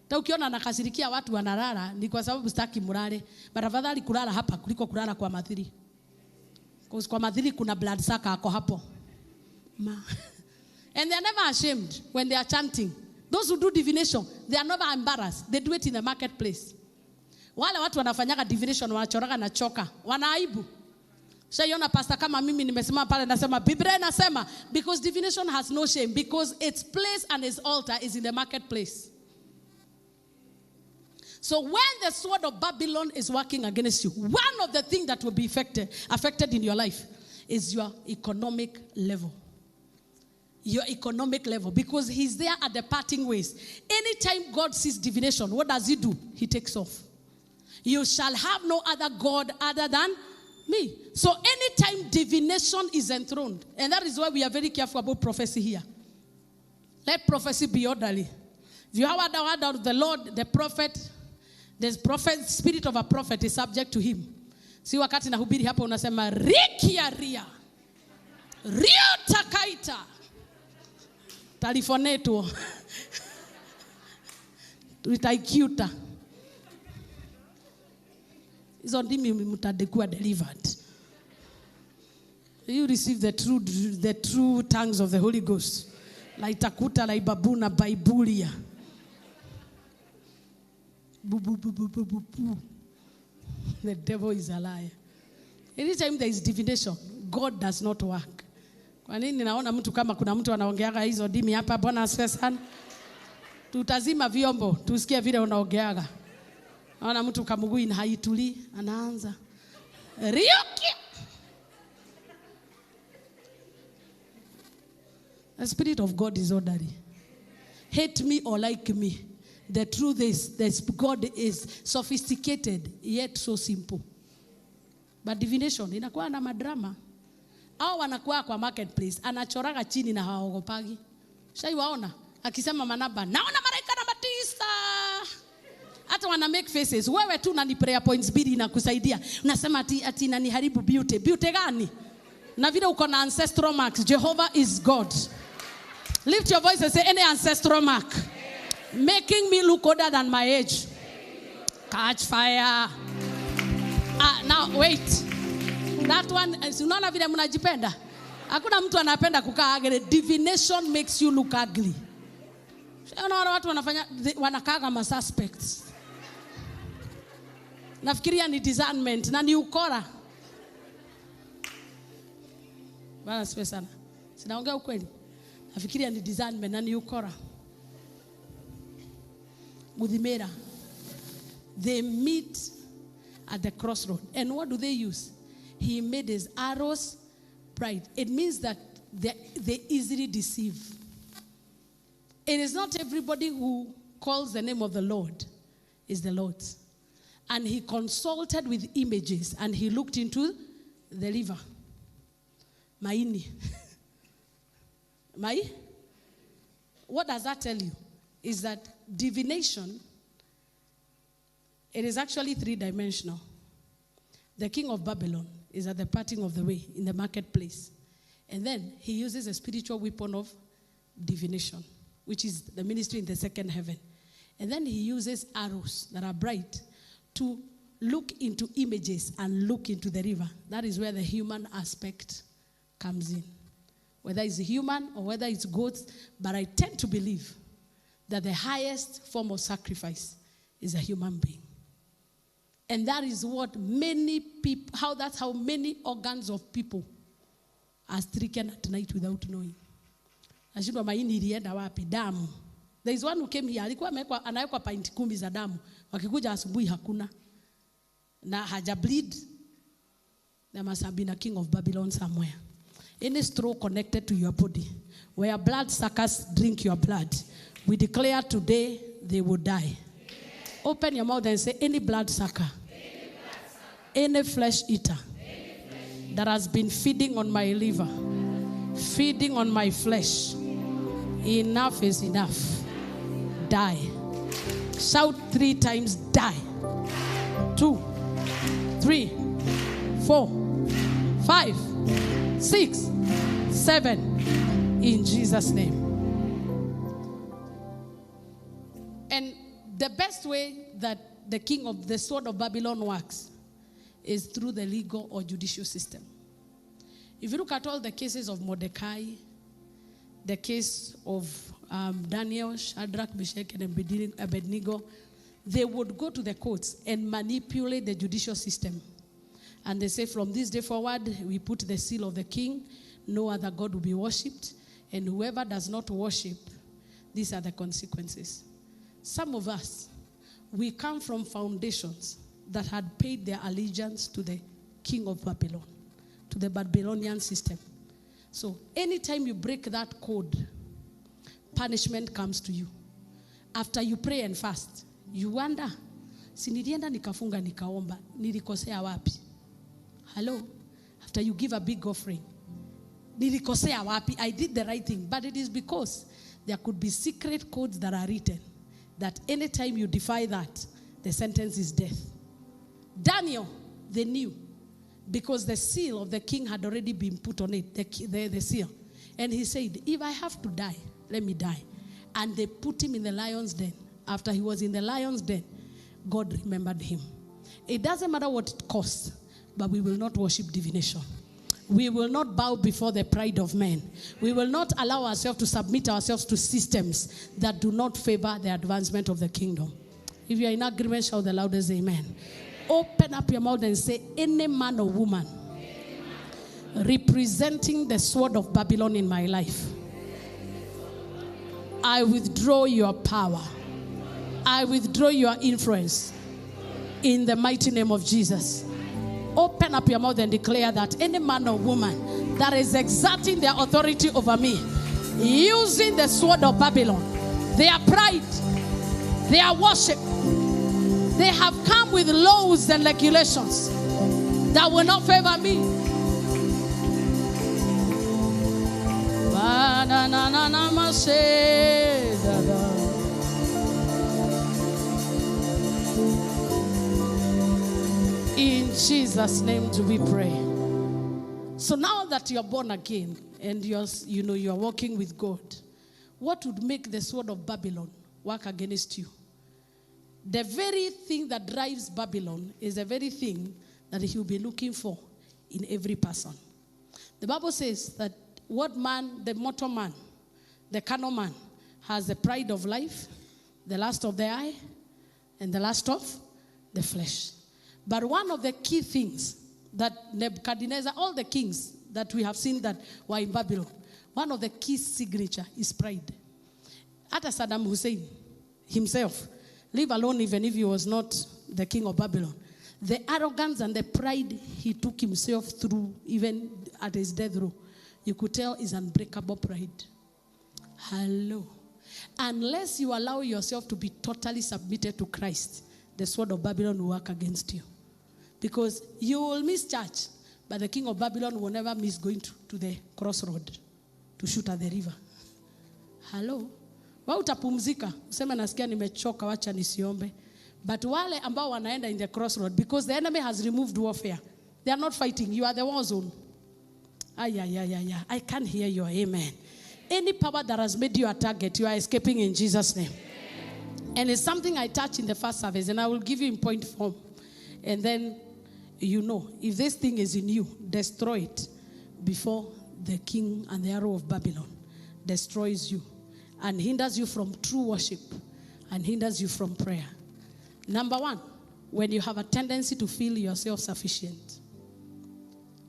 Ta ukiona nakasirikia watu wanalala, ni kwa sababu sitaki mulale. But afadhali kulala hapa kuliko kulala kwa mathiri. Because kwa madhiri kuna blood sucker ako hapo. And they're never ashamed when they are chanting. Those who do divination, they are never embarrassed. They do it in the marketplace. Wale watu wanafanyaga divination wanachoraga na choka. Wanaaibu. Shaiona pastor kama mimi nimesema pale nasema Biblia inasema because divination has no shame because its place and its altar is in the marketplace. So when the sword of Babylon is working against you, one of the things that will be affected in your life is your economic level. Your economic level, because he's there at the parting ways. Anytime God sees divination, what does he do? He takes off. You shall have no other God other than me. So anytime divination is enthroned, and that is why we are very careful about prophecy here. Let prophecy be orderly. If you have the word of the Lord, the prophet, spirit of a prophet is subject to him. Si wakati nahubiri hapo unasema rikia ria. Rio takaita. Telefoneto. Tutaikiuta. Hizo ndimi mtadekuwa delivered. You receive the true tongues of the Holy Ghost. La itakuta la ibabuna baibulia. The devil is a liar. Anytime there is divination, God does not work. Kwa nini naona mtu kama kuna mtu anaongeaga hizo dimi hapa? Bwana asifiwe sana. Tutazima vyombo tusikie vile unaongeaga. Naona mtu kamugui na haituli anaanza Rioki. The Spirit of God is orderly. Hate me or like me, the truth is that God is sophisticated yet so simple. But divination inakuwa na madrama. Au wanakuwa kwa marketplace anachoraga chini na hawaogopagi. Shaiwaona akisema manaba naona malaika na batista. Hata wana make faces. Wewe tu nani prayer points bidi inakusaidia. Unasema ati nani haribu beauty. Beauty gani? Na vile uko na ancestral marks. Jehovah is God. Lift your voice and say any ancestral mark making me look older than my age. Catch fire. Now wait. That one, unaona vile mnajipenda. Hakuna mtu anapenda kukaa ugly. Divination makes you look ugly. Unaona watu wanakaa kama suspects. Nafikiria ni discernment na ni ukora. Bwana sipe sana. Sinaongea ukweli. Nafikiria ni discernment na ni ukora. Mudhimera. They meet at the crossroad. And what do they use? He made his arrows bright. It means that they easily deceive. It is not everybody who calls the name of the Lord is the Lord. And he consulted with images and he looked into the river. Maini. Mai? What does that tell you? Is that divination, it is actually three-dimensional. The king of Babylon is at the parting of the way in the marketplace. And then he uses a spiritual weapon of divination, which is the ministry in the second heaven. And then he uses arrows that are bright to look into images and look into the river. That is where the human aspect comes in. Whether it's human or whether it's goats, but I tend to believe that the highest form of sacrifice is a human being. And that is what many people, that's how many organs of people are stricken at night without knowing. Nashindwa maini ilienda wapi? Damu. There is one who came here, alikuwa anawekwa pint 10 za damu. Wakikuja asubuhi hakuna. Na haja bleed. There must have been a king of Babylon somewhere. Any straw connected to your body, where blood suckers drink your blood, we declare today they will die. Open your mouth and say, any blood sucker, any flesh eater that has been feeding on my liver, feeding on my flesh, enough is enough. Die. Shout 3 times, die. 2, 3, 4, 5, 6, 7, in Jesus' name. And the best way that the king of the sword of Babylon works is through the legal or judicial system. If you look at all the cases of Mordecai, the case of Daniel, Shadrach, Meshach, and Abednego, they would go to the courts and manipulate the judicial system. And they say, from this day forward, we put the seal of the king. No other God will be worshipped. And whoever does not worship, these are the consequences. Some of us, we come from foundations that had paid their allegiance to the king of Babylon, to the Babylonian system. So anytime you break that code, punishment comes to you. After you pray and fast, you wonder, si nilienda nikafunga nikaomba, nilikosea wapi? Hello? After you give a big offering, nilikosea wapi? I did the right thing. But it is because there could be secret codes that are written that anytime you defy that, the sentence is death. Daniel, they knew, because the seal of the king had already been put on it, the seal. And he said, if I have to die, let me die. And they put him in the lion's den. After he was in the lion's den, God remembered him. It doesn't matter what it costs, but we will not worship divination. We will not bow before the pride of men. We will not allow ourselves to submit ourselves to systems that do not favor the advancement of the kingdom. If you are in agreement, shout the loudest amen. Open up your mouth and say, any man or woman representing the sword of Babylon in my life, I withdraw your power. I withdraw your influence in the mighty name of Jesus. Open up your mouth and declare that any man or woman that is exerting their authority over me, using the sword of Babylon, their pride, their worship, they have come with laws and regulations that will not favor me. In Jesus' name do we pray. So now that you're born again and you're walking with God, what would make the sword of Babylon work against you? The very thing that drives Babylon is the very thing that he will be looking for in every person. The Bible says that what man, the mortal man, the carnal man, has the pride of life, the lust of the eye, and the lust of the flesh. But one of the key things that Nebuchadnezzar, all the kings that we have seen that were in Babylon, one of the key signature is pride. Ata Saddam Hussein himself, leave alone even if he was not the king of Babylon, the arrogance and the pride he took himself through, even at his death row, you could tell is unbreakable pride. Hello. Unless you allow yourself to be totally submitted to Christ, the sword of Babylon will work against you. Because you will miss church, but the king of Babylon will never miss going to the crossroad to shoot at the river. Hello. Wa utapumzika, useme nasikia nimechoka, wacha nisiombe. But wale ambao wanaenda in the crossroad, because the enemy has removed warfare. They are not fighting. You are the war zone. I can't hear you. Amen. Any power that has made you a target, you are escaping in Jesus' name. And it's something I touched in the first service, and I will give you in point form. And then, if this thing is in you, destroy it before the king and the arrow of Babylon destroys you and hinders you from true worship and hinders you from prayer. Number one, when you have a tendency to feel yourself sufficient.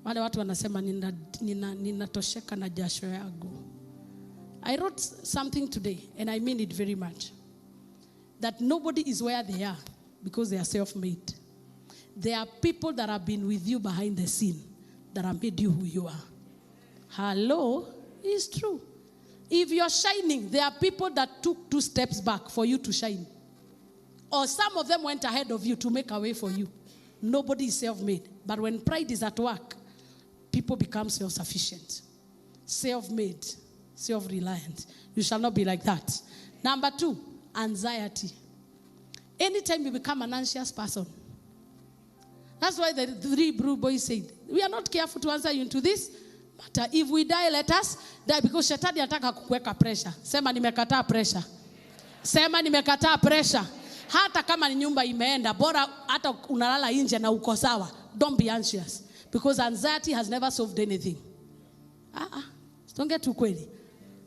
Wale watu wanasema ninatosheka na jasho yangu. I wrote something today, and I mean it very much. That nobody is where they are because they are self-made. There are people that have been with you behind the scene that have made you who you are. Hello? It's true. If you're shining, there are people that took 2 steps back for you to shine. Or some of them went ahead of you to make a way for you. Nobody is self-made. But when pride is at work, people become self-sufficient. Self-made. Self-reliant. You shall not be like that. Number 2, anxiety. Anytime you become an anxious person. That's why the 3 Hebrew boys said, we are not careful to answer you into this matter. If we die, let us die. Because shetani anataka kukuweka pressure. Sema nimekataa pressure. Sema nimekataa pressure. Hata kama ni nyumba imeenda, bora hata unalala nje na uko sawa. Don't be anxious. Because anxiety has never solved anything. Sitonge tu kweli.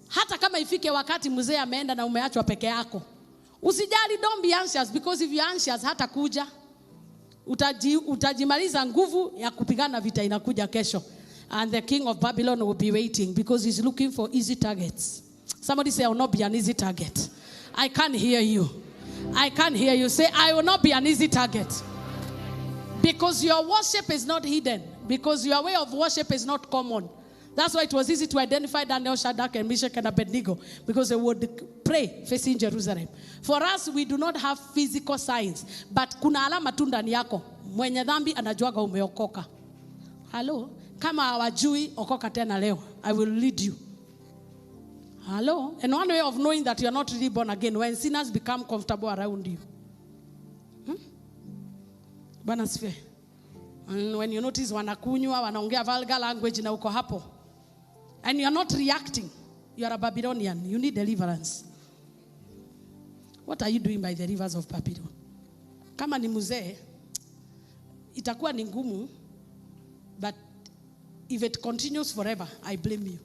Hata kama ifike wakati mzee ameenda na umeachwa peke yako, usijali, don't be anxious, because if you are anxious hata kuja. Utajimaliza nguvu ya kupigana vita inakuja kesho. And the king of Babylon will be waiting because he's looking for easy targets. Somebody say, I will not be an easy target. I can't hear you. I can't hear you. Say, I will not be an easy target. Because your worship is not hidden. Because your way of worship is not common. That's why it was easy to identify Daniel, Shadrach, and Meshach, and Abednego. Because they would pray facing Jerusalem. For us, we do not have physical signs. But kuna alama tu ndani yako. Mwenye dhambi anajuaga umeokoka. Hello? Kama hawajui, okoka tena leo. I will lead you. Hello? And one way of knowing that you are not really born again, when sinners become comfortable around you. Bwana sifiwe. And when you notice wanakunywa, wanaongea vulgar language na uko hapo, and you are not reacting, you are a Babylonian. You need deliverance. What are you doing by the rivers of Babylon? Kama ni mzee, itakuwa ni ngumu, but if it continues forever, I blame you.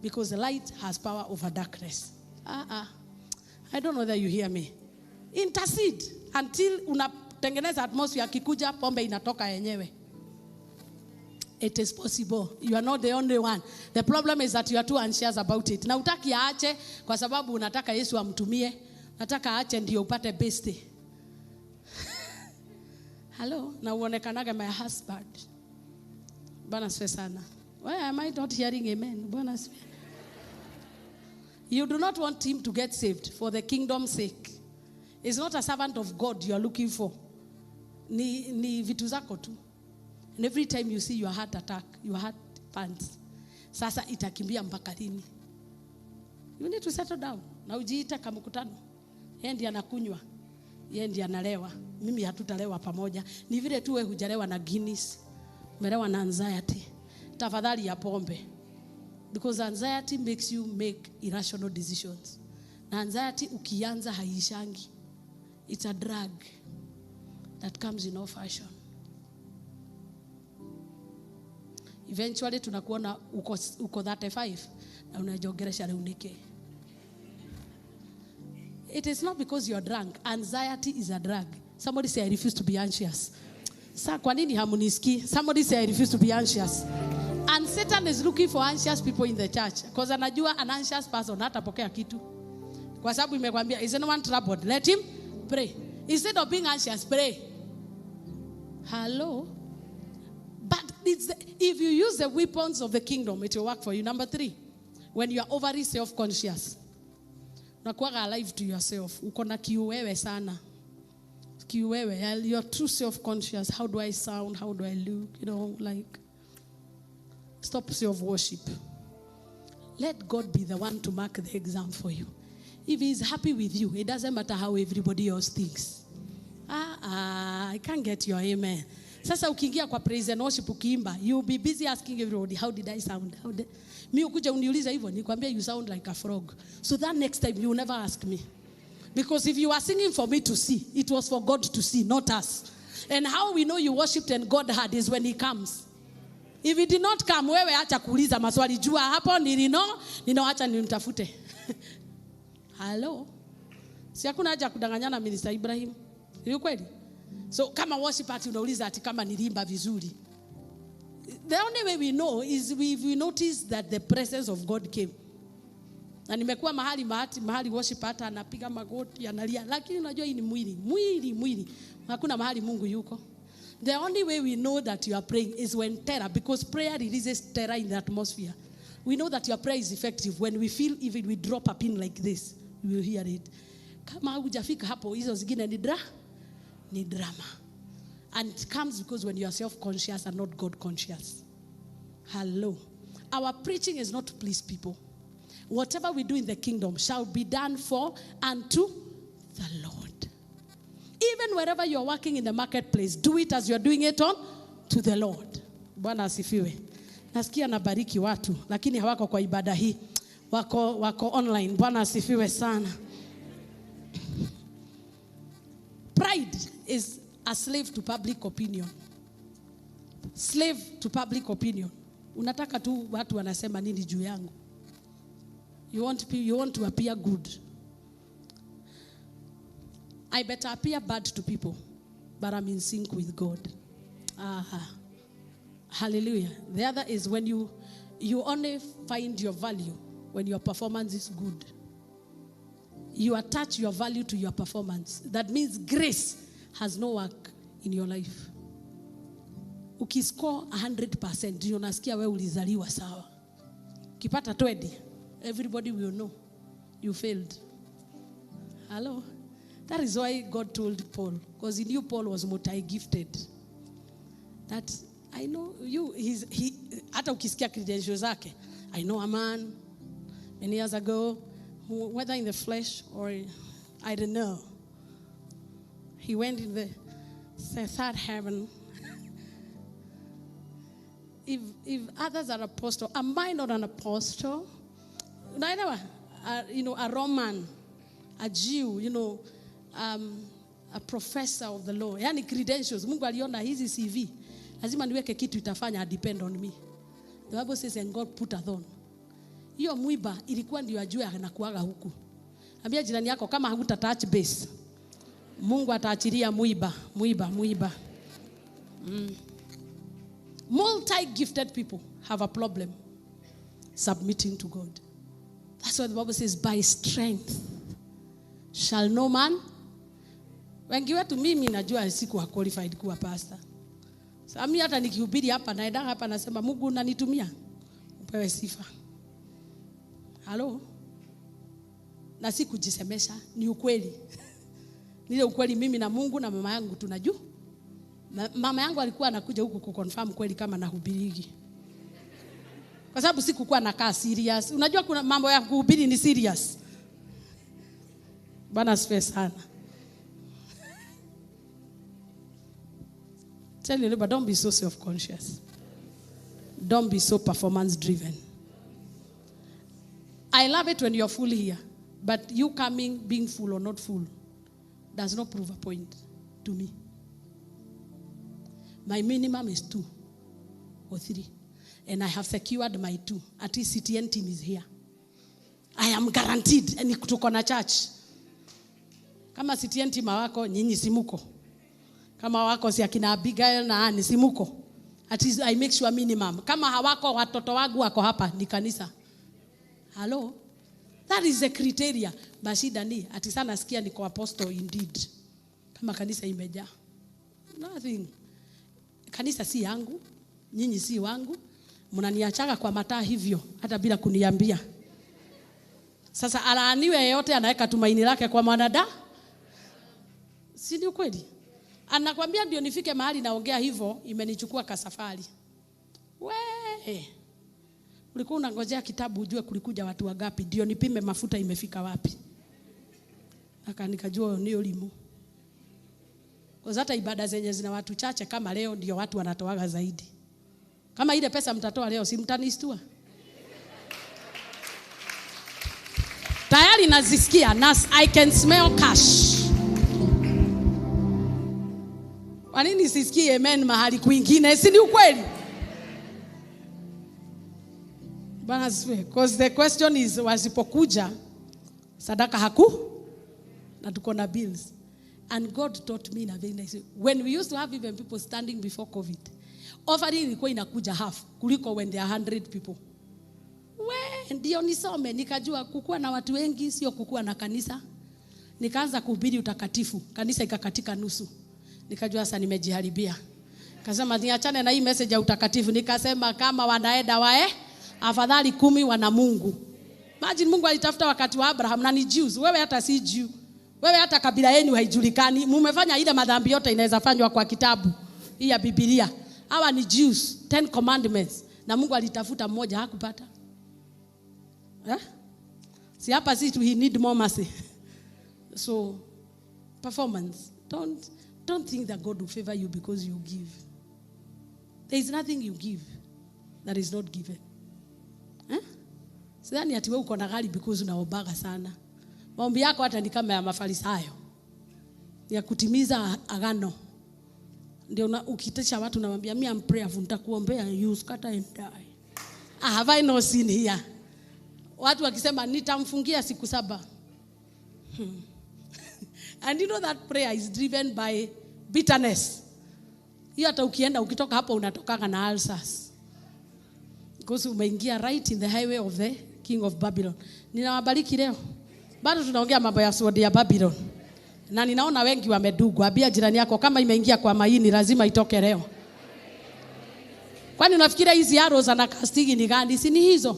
Because the light has power over darkness. I don't know whether you hear me. Intercede until unatengeneza atmosphere, kikuja pombe inatoka yenyewe. It is possible. You are not the only one. The problem is that you are too anxious about it. Na utaki aache kwa sababu unataka Yesu amtumie. Nataka aache ndio upate besti. Hello, na uonekanaga my husband. Bwana sifiwe sana. Why am I not hearing amen? Bwana sifiwe. You do not want him to get saved for the kingdom's sake. It's not a servant of God you are looking for. Ni vitu zako tu. And every time you see your heart attack, your heart pants, sasa itakimbia mpaka lini? You need to settle down. Na ujiita kama mkutano. Yeye ndiye anakunywa. Yeye ndiye analewa. Mimi hatutalewa pamoja. Ni vile tu wewe hujalewa na Guinness. Umelewa na anxiety. Tafadhali ya pombe. Because anxiety makes you make irrational decisions. Na anxiety ukianza haishangi. It's a drug that comes in all fashion. Eventually tunakuona uko 35 na unajogeresha reunike. It is not because you are drunk. Anxiety is a drug. Somebody say, I refuse to be anxious. Sa kwa nini hamuniski? Somebody say, I refuse to be anxious. And Satan is looking for anxious people in the church. Because anajua an anxious person hatapokea kitu. Kwa sababu imekwambia, is anyone troubled? Let him pray. Instead of being anxious, pray. Hello? But if you use the weapons of the kingdom, it will work for you. Number 3, when you are overly self-conscious. Unakuwa alive to yourself. Uko na kiuwewe sana. Kiuwewe. You're too self-conscious. How do I sound? How do I look? You know, like. Stop self-worship. Let God be the one to mark the exam for you. If he is happy with you, it doesn't matter how everybody else thinks. I can't get your amen. Sasa ukiingia kwa praise and worship ukiimba, you'll be busy asking everybody, how did I sound? Mi ukuja uniuliza hivyo, nikwambia you sound like a frog. So that next time you will never ask me. Because if you are singing for me to see, it was for God to see, not us. And how we know you worshipped and God heard is when he comes. If he did not come, wewe acha kuuliza maswali, jua hapo nino acha nimtafute. Hello? Si hakuna haja kudanganyana Minister Ibrahim. Ni kweli? So kama worship party unauliza ati kama nilimba vizuri. The only way we know is if we notice that the presence of God came. Na nimekuwa mahali worship hata anapiga magoti analia, lakini unajua hii ni mwili. Hakuna mahali Mungu yuko. The only way we know that you are praying is when terror, because prayer releases terror in the atmosphere. We know that your prayer is effective when we feel even we drop a pin like this, we will hear it. Kama hujafika hapo, hizo zingine ni drama. And it comes because when you are self-conscious and not God-conscious. Hello. Our preaching is not to please people. Whatever we do in the kingdom shall be done for unto the Lord. Even wherever you are working in the marketplace, do it as you are doing it on to the Lord. Bwana asifiwe. Nasikia nabariki watu, lakini hawako kwa ibada hii. Wako online. Bwana asifiwe sana. Pride is a slave to public opinion. Slave to public opinion. Unataka tu watu wanasema nini juu yangu. You want to appear good. I better appear bad to people, but I'm in sync with God. Hallelujah. The other is when you only find your value when your performance is good. You attach your value to your performance. That means grace has no work in your life. Ukiscore 100%, ndio unasikia wewe ulizaliwa sawa. Ukipata 20, everybody will know you failed. Hello? That is why God told Paul, because he knew Paul was multi-gifted. That I know you, hata ukisikia credentials zake, I know a man many years ago, who, whether in the flesh or I don't know, he went in the third heaven. If others are apostle, am I not an apostle? Neither, a Roman, a Jew, a professor of the law. Yani credentials. Mungu aliona hizi CV. Lazima niweke kitu itafanya depend on me. The Bible says, and God put a thorn. Hiyo mwiba ilikuwa ndio ajue anakuaga huku. Ambia jirani yako kama hakuta touch base, Mungu ataachilia mwiba. Multi-gifted people have a problem submitting to God. That's what the Bible says, by strength shall no man. Wengi wetu mimi najua sikuwa qualified kuwa pastor. So mimi hata nikihubiri hapa naenda hapa nasema Mungu unanitumia upewe sifa. Hello? Na si kujisemesha, ni ukweli. Nile ukweli mimi na Mungu na mama yangu tunajua. Mama yangu alikuwa anakuja huku kuconfirm kweli kama nahubirigi. Kwa sababu sikukuwa nakaa serious. Unajua kuna mambo ya kuhubiri ni serious. Bwana asifiwe sana. Tell you, but don't be so self-conscious. Don't be so performance-driven. I love it when you're full here. But you coming, being full or not full, does not prove a point to me. My minimum is 2 or 3. And I have secured my 2. At least CTN team is here. I am guaranteed. And tuko na church. Kama CTN team wako, nyinyi simuko. Kama wako si akina Abigail na Anne simuko. At least I make sure minimum. Kama hawako watoto wangu wako hapa ni kanisa. Hello? That is the criteria. Bashida ni ati sana sikia niko apostle indeed. Kama kanisa imejaa. Nothing. Kanisa si yangu, nyinyi si wangu. Mnaniachaga kwa mataa hivyo hata bila kuniambia. Sasa alaaniwe yeyote anaweka tumaini lake kwa mwanadamu. Si ni ukweli? Anakuambia ndio nifike mahali naongea hivyo, imenichukua kasafari. Ulikuwa unangojea kitabu ujue kulikuja watu wangapi, ndio nipime mafuta imefika wapi. Nikajua ni elimu. Kwa hata ibada zenye zina watu chache kama leo ndio watu wanatoaga zaidi. Kama ile pesa mtatoa leo si mtanistua. Tayari nazisikia, I can smell cash. Kwa nini sisikie amen mahali kwingine? Si ni ukweli? Bwana asifiwe. Because the question is wasipokuja sadaka na tuko na bills. And God taught me in a very nice way. When we used to have even people standing before COVID, offering ilikuwa inakuja half kuliko when there are 100 people. Ndio nisome nikajua kukua na watu wengi sio kukua na kanisa. Nikaanza kuhubiri utakatifu, kanisa ikakatika nusu. Nikajua sasa nimejiharibia. Kasema niachane na hii message ya utakatifu. Nikasema kama wanaenda afadhali 10 wana Mungu. Imagine Mungu alitafuta wakati wa Abraham na ni Jews. Wewe hata si Jew. Wewe hata kabila yenu haijulikani. Mumefanya ile madhambi yote inaweza fanywa kwa kitabu hii ya Biblia. Hawa ni Jews, 10 commandments. Na Mungu alitafuta mmoja hakupata. Si hapa si we need more mercy. So performance. Don't think that God will favor you because you give. There is nothing you give that is not given. Sidhani ati wewe uko na gari because unaombaga sana. Maombi yako hata ni kama ya Mafarisayo. Ya kutimiza agano. Ndio ukitisha watu namwambia mimi am prayerful nitakuombea you scatter and die. Have I not seen here? Watu wakisema nitamfungia siku 7. And you know that prayer is driven by bitterness. Hiyo hata ukienda ukitoka hapo unatoka na ulcers. Because umeingia right in the highway of the king of Babylon. Ninawabariki leo. Bado tunaongea mambo ya sword ya Babylon. Na ninaona wengi wamedugwa. Ambia jirani yako kama imeingia kwa maini lazima itoke leo. Kwani unafikiria hizi arrows na casting ni gani? Si ni hizo?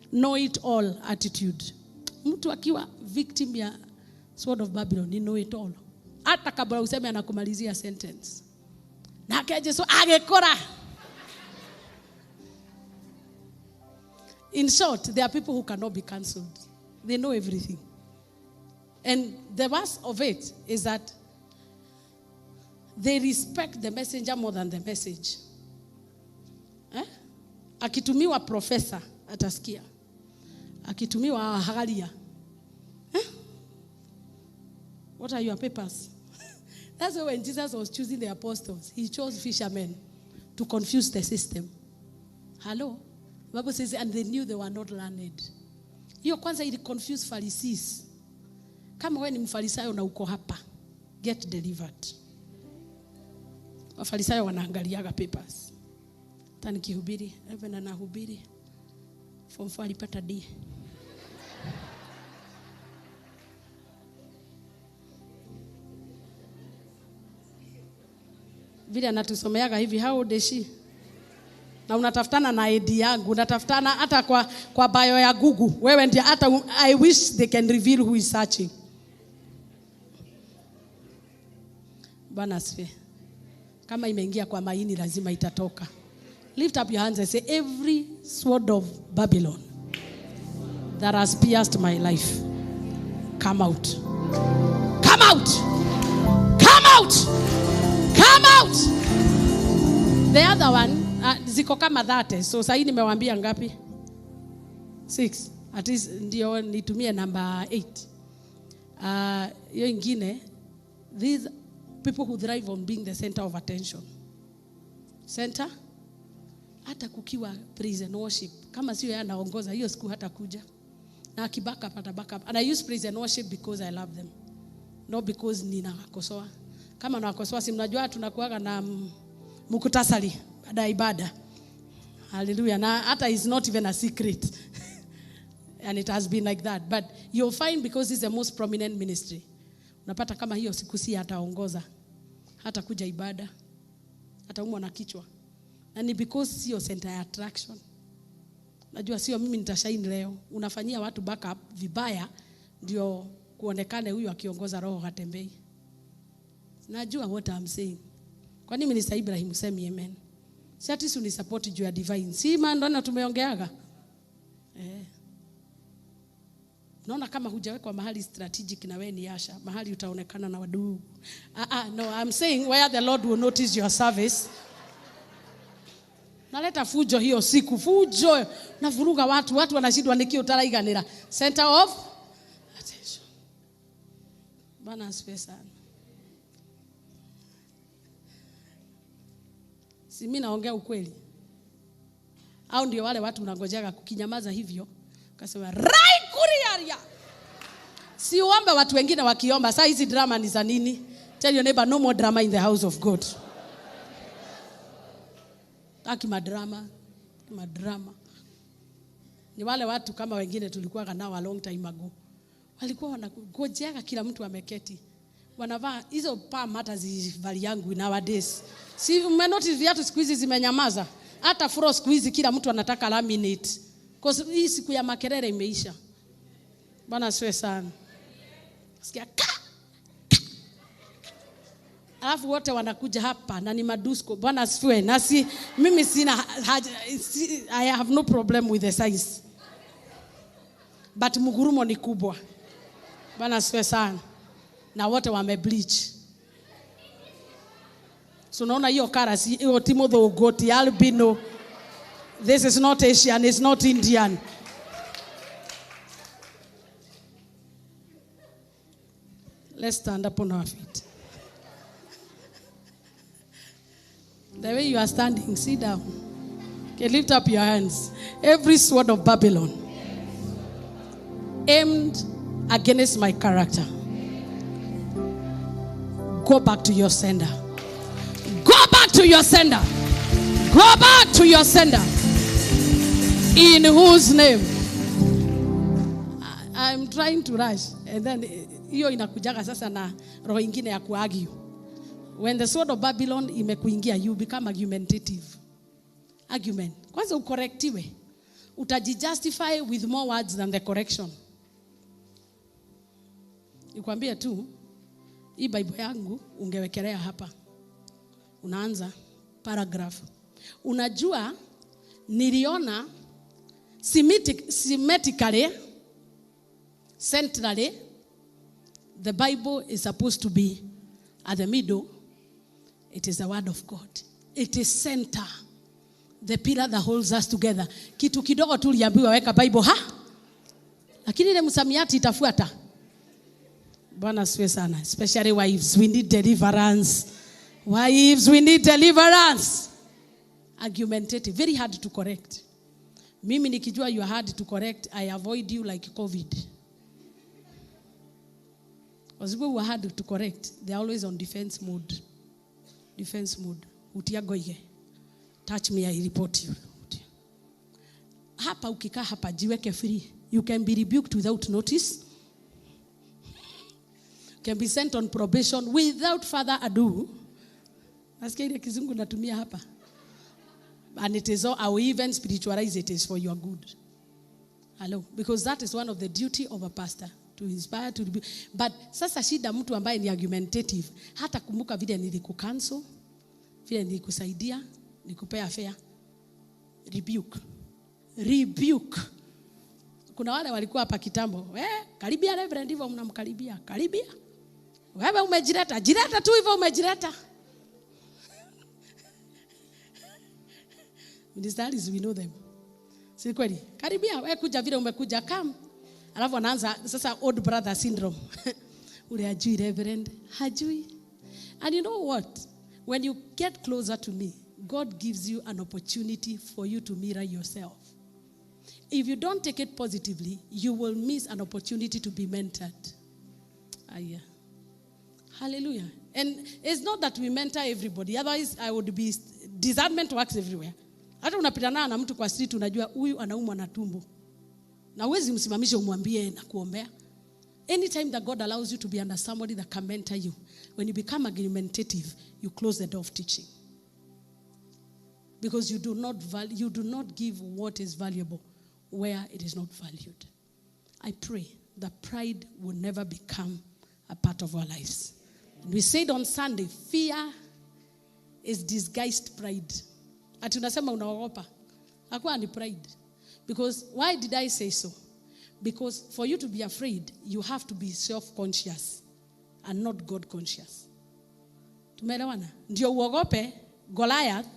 Know it all attitude. Mtu akiwa victim ya sword of Babylon, ni know it all. Hata kabla useme anakumalizia sentence. Na kaje so agekora. In short, there are people who cannot be cancelled. They know everything. And the worst of it is that they respect the messenger more than the message. Akitumiwa professor atasikia. Akitumiwa hagalia. What are your papers? That's why when Jesus was choosing the apostles, he chose fishermen to confuse the system. Hello? The Bible says, and they knew they were not learned. Hiyo kwanza ili confuse Pharisees. Kama wewe ni mfarisayo na uko hapa, get delivered. Wafarisayo wanaangaliaga papers. Tani kihubiri, even anahubiri. Form 4 alipata D. Vile anatusomeaga hivi, how old is she? Na unatafutana na ID yangu, unatafutana hata kwa bio ya Google. Wewe ndiye hata I wish they can reveal who is searching. Bwana asifiwe. Kama imeingia kwa maini lazima itatoka. Lift up your hands and say, every sword of Babylon that has pierced my life, come out. Come out. Come out. Come out. The other one, ziko kama 30. So sasa nimewaambia ngapi? 6. At least ndio nitumie number 8. Hiyo ingine, these people who thrive on being the center of attention. Center? Hata kukiwa praise and worship. Kama sio yeye anaongoza hiyo siku hata kuja. Na akibaka pata backup. And I use praise and worship because I love them. Not because ninawakosoa. Kama nawakosoa si mnajua tunakuaga na mkutasari baada ya ibada. Hallelujah. Na hata is not even a secret. And it has been like that. But you'll find because it's the most prominent ministry. Unapata kama hiyo siku si ataongoza. Hata kuja ibada. Hata umwa na kichwa. Na ni because sio center ya attraction. Najua sio mimi nitashine leo. Unafanyia watu backup vibaya ndio kuonekane huyu akiongoza roho hatembei. Najua what I'm saying. Kwa nini Minister Ibrahim semi amen? Si ati suni support juu ya divine. Si maana tumeongeaga. Naona kama hujawekwa mahali strategic na wewe ni Asha, mahali utaonekana na wadu. No, I'm saying where the Lord will notice your service. Naleta fujo hiyo siku, fujo. Navuruga watu wanashindwa nikio utaraiganira. Center of attention. Bwana asifiwe sana. Si mimi naongea ukweli. Au ndio wale watu unangojaga kukinyamaza hivyo. Kasema rai kuriaria. Si uombe watu wengine wakiomba. Sasa hizi drama ni za nini? Tell your neighbor no more drama in the house of God. Taki madrama. Ni wale watu kama wengine tulikuwa nao a long time ago. Walikuwa wanangojea kila mtu ameketi. Wanavaa hizo palm hata zivali yangu nowadays. Si umenotice viatu siku hizi zimenyamaza. Hata frost siku hizi kila mtu anataka laminate. Because hii siku ya makelele imeisha. Bwana asifiwe sana. Sikia alafu wote wanakuja hapa na ni madusko. Bwana asifiwe. Na si mimi sina I have no problem with the size. But mugurumo ni kubwa. Bwana asifiwe sana. Na wote wamebleach. So naona hiyo karasi hiyo Timothy Ogoti albino. This is not Asian, it's not Indian. Let's stand up on our feet. The way you are standing, sit down. Okay, lift up your hands. Every sword of Babylon aimed against my character, go back to your sender. Go back to your sender. Go back to your sender. In whose name? I'm trying to rush. And then, hiyo inakujaga sasa na roho ingine ya kuargue. When the sword of Babylon imekuingia, you become argumentative. Argument. Kwanza ukorektiwe. Utajijustify with more words than the correction. Nikwambia tu, hii Bible yangu ungewekelea hapa. Unaanza paragraph. Unajua niliona symmetrically, centrally, the Bible is supposed to be at the middle. It is the word of God. It is center. The pillar that holds us together. Kitu kidogo tu liambiwa weka Bible lakini ile msamiati itafuata. Bwana asifiwe sana. Especially wives, we need deliverance. Wives, we need deliverance. Argumentative, very hard to correct. Mimi nikijua you are hard to correct, I avoid you like COVID. Because people who are hard to correct, they are always on defense mode. Defense mode. Utiagoye. Touch me, I report you. Hapa ukikaa hapa jiweke free. You can be rebuked without notice. Can be sent on probation without further ado. Nasikia ile kizungu natumia hapa. And it is all, I will even spiritualize it is for your good. Hello. Because that is one of the duty of a pastor. To inspire, to rebuke. But sasa shida mtu ambaye ni argumentative. Hata kumbuka vile nilikucancel. Vile nilikusaidia. Nikupea fair. Rebuke. Rebuke. Kuna wale walikuwa hapa kitambo. Karibia reverend hivyo mnamkaribia. Karibia. Wewe umejileta. Jileta tu hivyo umejileta. Ministers, we know them. Si kweli? Karibia, wewe kuja vile umekuja come. Alafu anaanza sasa old brother syndrome. Ule hajui reverend, hajui. And you know what? When you get closer to me, God gives you an opportunity for you to mirror yourself. If you don't take it positively, you will miss an opportunity to be mentored. Yeah. Hallelujah. And it's not that we mentor everybody. Otherwise, I would be, discernment works everywhere. Hata unapitana na mtu kwa street unajua huyu anaumwa na tumbo. Na uwezi msimamisha umwambie na kuombea. Anytime that God allows you to be under somebody that can mentor you, when you become argumentative, you close the door of teaching. Because you do not give what is valuable where it is not valued. I pray that pride will never become a part of our lives. And we said on Sunday, fear is disguised pride. Ati unasema unaogopa. Hakuwa ni pride. Because why did I say so? Because for you to be afraid, you have to be self-conscious and not God-conscious. Tumeelewana? Ndio uogope Goliath,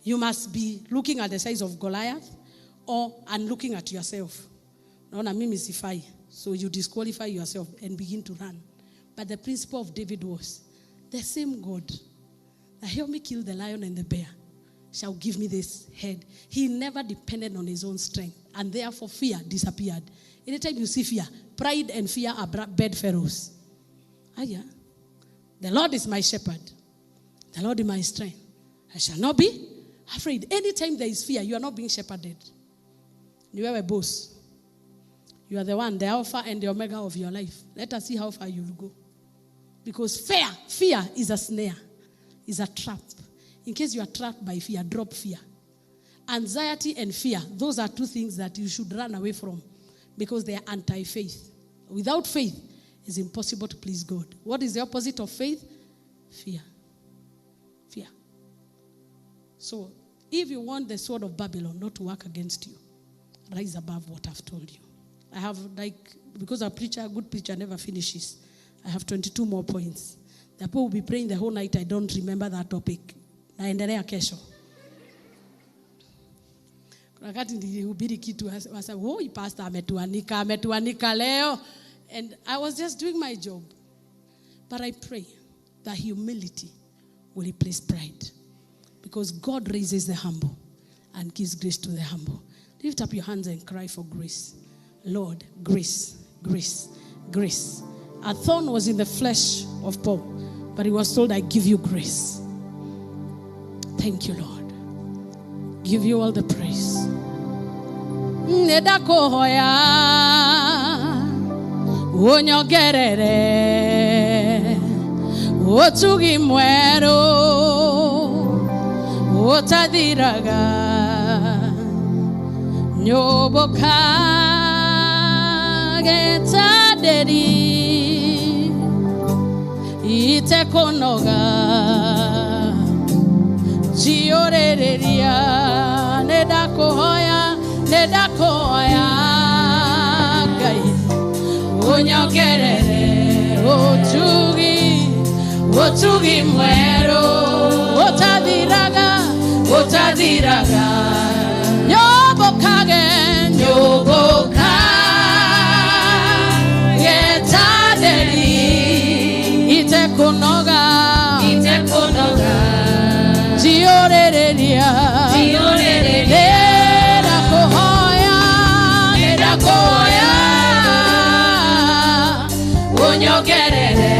you must be looking at the size of Goliath and looking at yourself. Naona mimi sifai. So you disqualify yourself and begin to run. But the principle of David was, the same God that helped me kill the lion and the bear shall give me this head. He never depended on his own strength. And therefore fear disappeared. Anytime you see fear, pride and fear are bedfellows. Yeah. The Lord is my shepherd. The Lord is my strength. I shall not be afraid. Anytime there is fear, you are not being shepherded. You are a boss. You are the one, the Alpha and the Omega of your life. Let us see how far you will go. Because fear is a snare, is a trap. In case you are trapped by fear, drop fear. Anxiety and fear, those are two things that you should run away from because they are anti-faith. Without faith, it's impossible to please God. What is the opposite of faith? Fear. Fear. So, if you want the sword of Babylon not to work against you, rise above what I've told you. I have, because a good preacher never finishes. I have 22 more points. The people will be praying the whole night. I don't remember that topic. Naendelea kesho. Wakati nilihubiri kitu wasa, pastor ametuanika leo. And I was just doing my job. But I pray that humility will replace pride. Because Because God raises the humble and gives grace to the humble. Lift up your hands and cry for grace. Lord, grace, grace, grace. A thorn was in the flesh of Paul, but he was told, I give you grace. Thank you, Lord. Give you all the praise. Nedakohoya onyogerere otugi muero otadiraga nyoboka getaderi itekonoga jiorereria nedakohoya gai onyogerere otugi muero otadiraga nyoboka getaderi itekonoga jiorereria nedakohoya onyogerere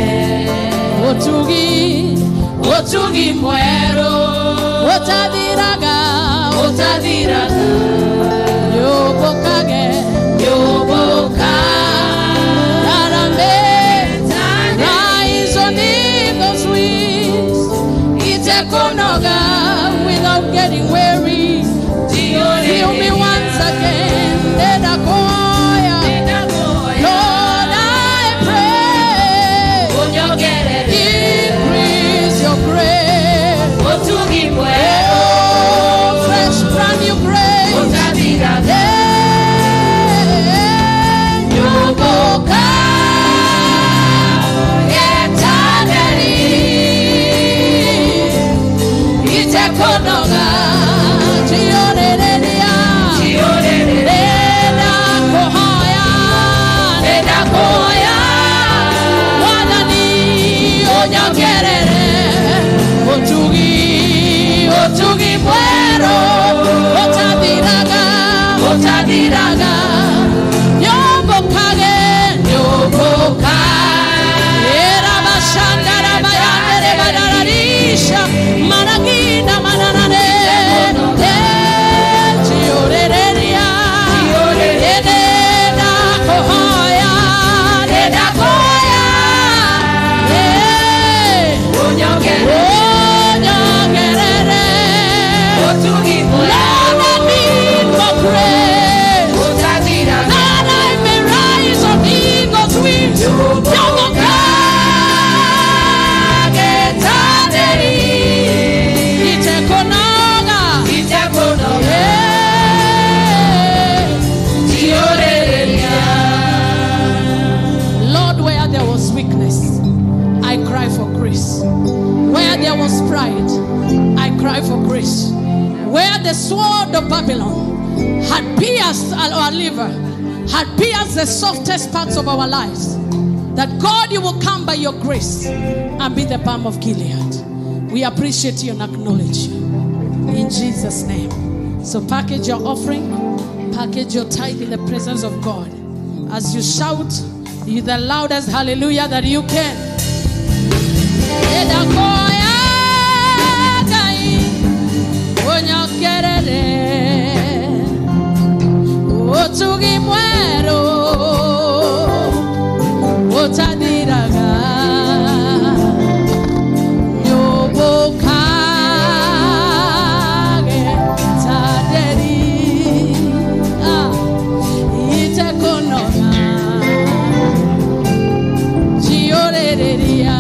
otugi muero otadiraga yoboka rise on eagle's wings itekonoga without getting weary. Feel me once again, nedakoya. Lord, I pray, increase your grace. Fresh brand new grace. Yoboka getaderi itekonoga jiorereria nedakohoya wadani onyogerere otugi muero otadiraga nyoboka era bashandara bayandere badararisha maragina mananane jiorereria nedakohoya onyogerere Lord, I need more grace. That I may rise on eagle's wings. Yoboka getaderi itekonoga jiorereria. Lord, where there was weakness, I cry for grace. Where there was pride, I cry for grace. Where the sword of Babylon had pierced our liver, had pierced the softest parts of our lives, that God, you will come by your grace and be the balm of Gilead. We appreciate you and acknowledge you. In Jesus' name. So package your offering, package your tithe in the presence of God. As you shout, you the loudest hallelujah that you can. Otugi muero otadiraga nyoboka getaderi itekonoga jiorereria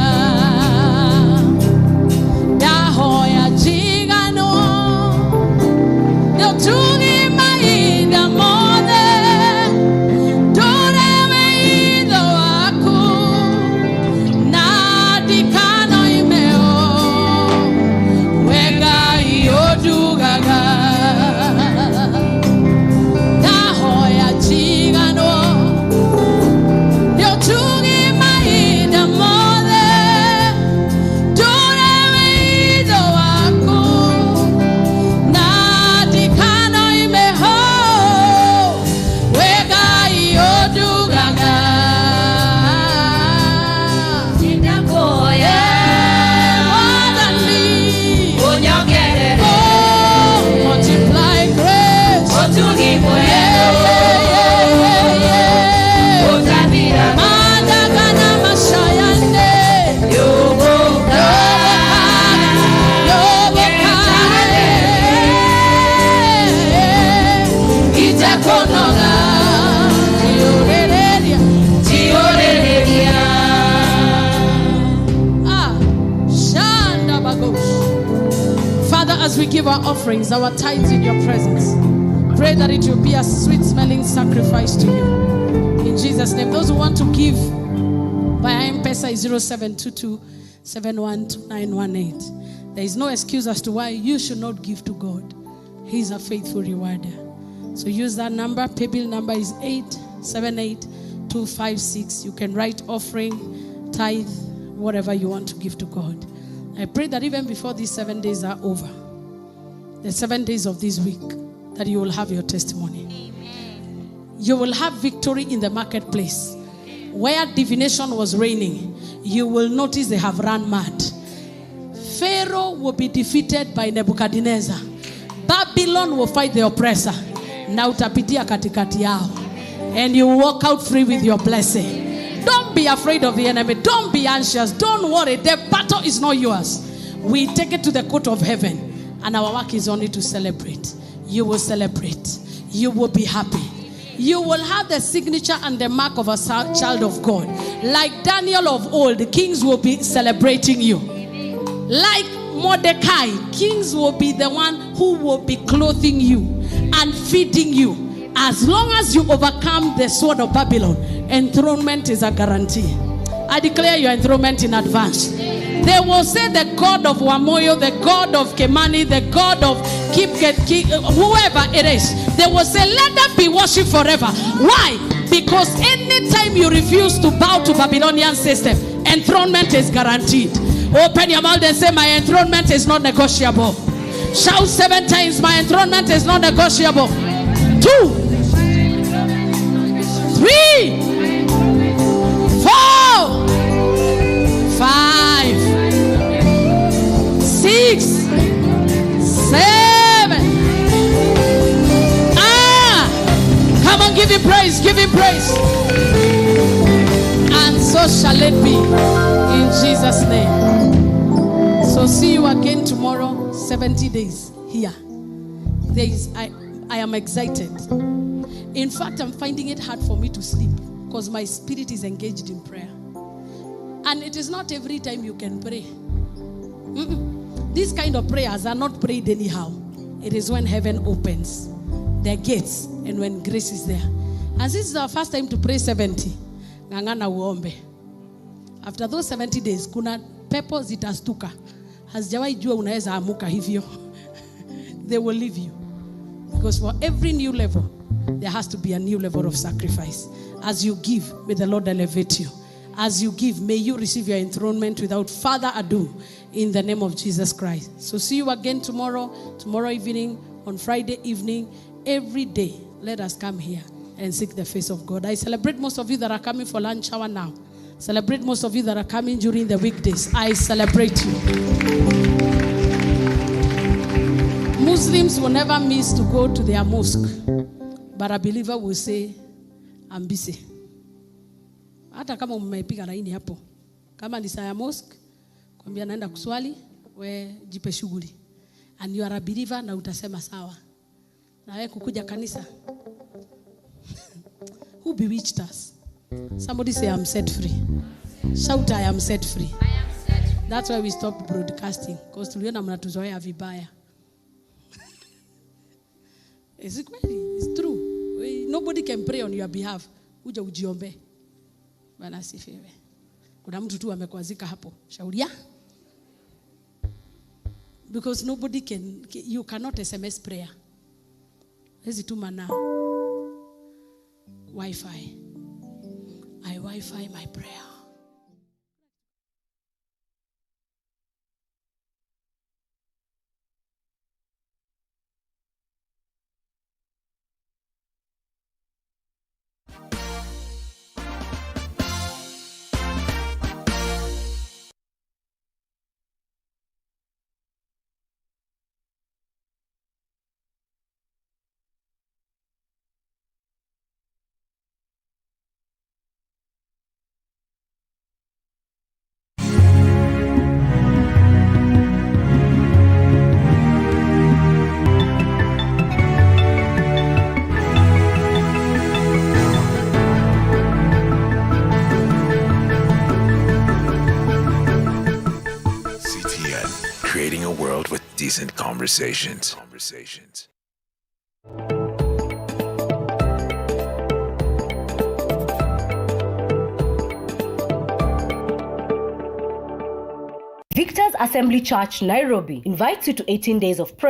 as we give our offerings, our tithes in your presence, pray that it will be a sweet smelling sacrifice to you. In Jesus' name. Those who want to give via Mpesa is 0722 712918. There is no excuse as to why you should not give to God. He is a faithful rewarder. So use that number. Paybill number is 878256. You can write offering, tithe, whatever you want to give to God. I pray that even before these 7 days are over, the 7 days of this week, that you will have your testimony. Amen. You will have victory in the marketplace. Where divination was reigning, you will notice they have run mad. Pharaoh will be defeated by Nebuchadnezzar. Babylon will fight the oppressor. Na utapitia katikati yao. And you walk out free with your blessing. Don't be afraid of the enemy. Don't be anxious. Don't worry. The battle is not yours. We take it to the court of heaven. And our work is only to celebrate. You will celebrate. You will be happy. You will have the signature and the mark of a child of God. Like Daniel of old, the kings will be celebrating you. Like Mordecai, kings will be the one who will be clothing you and feeding you. As long as you overcome the sword of Babylon, enthronement is a guarantee. I declare your enthronement in advance. They will say the God of Wamuyu, the God of Kemani, the God of whoever it is. They will say, let them be worshipped forever. Why? Because anytime you refuse to bow to Babylonian system, enthronement is guaranteed. Open your mouth and say, my enthronement is not negotiable. Shout 7 times, my enthronement is not negotiable. 2, 3, 4, 5, 6, 7. Come on, give him praise, give him praise. And so shall it be in Jesus' name. So see you again tomorrow, 70 days here. I am excited. In fact, I'm finding it hard for me to sleep because my spirit is engaged in prayer. And it is not every time you can pray. These kind of prayers are not prayed anyhow. It is when heaven opens their gates and when grace is there. And this is our first time to pray 70. Ngangana uombe. After those 70 days, kuna pepo zitastuka. Hazijawahi jua unaweza amuka hivyo. They will leave you. Because for every new level, there has to be a new level of sacrifice. As you give, may the Lord elevate you. As you give, may you receive your enthronement without further ado in the name of Jesus Christ. So see you again tomorrow evening, on Friday evening, every day. Let us come here and seek the face of God. I celebrate most of you that are coming for lunch hour now. Celebrate most of you that are coming during the weekdays. I celebrate you. Muslims will never miss to go to their mosque. But a believer will say, I'm busy. Hata kama umeipiga laini hapo. Kama ni saa ya mosque, kwambia naenda kuswali, we jipe shughuli. And you are a believer na utasema sawa. Na wewe kukuja kanisa. Who bewitched us? Somebody say, I'm set free. Shout, I am set free. I am set free. That's why we stopped broadcasting. Because tuliona mnatuzoea vibaya. Is it really? It's true. Nobody can pray on your behalf. Uja ujiombe. Bwana asifiwe. Kuna mtu tu amekwazika hapo. Shauria. Because nobody you cannot SMS prayer. Hizi tuma na Wi-Fi. I Wi-Fi my prayer. Conversations. Victor's Assembly Church, Nairobi invites you to 18 days of prayer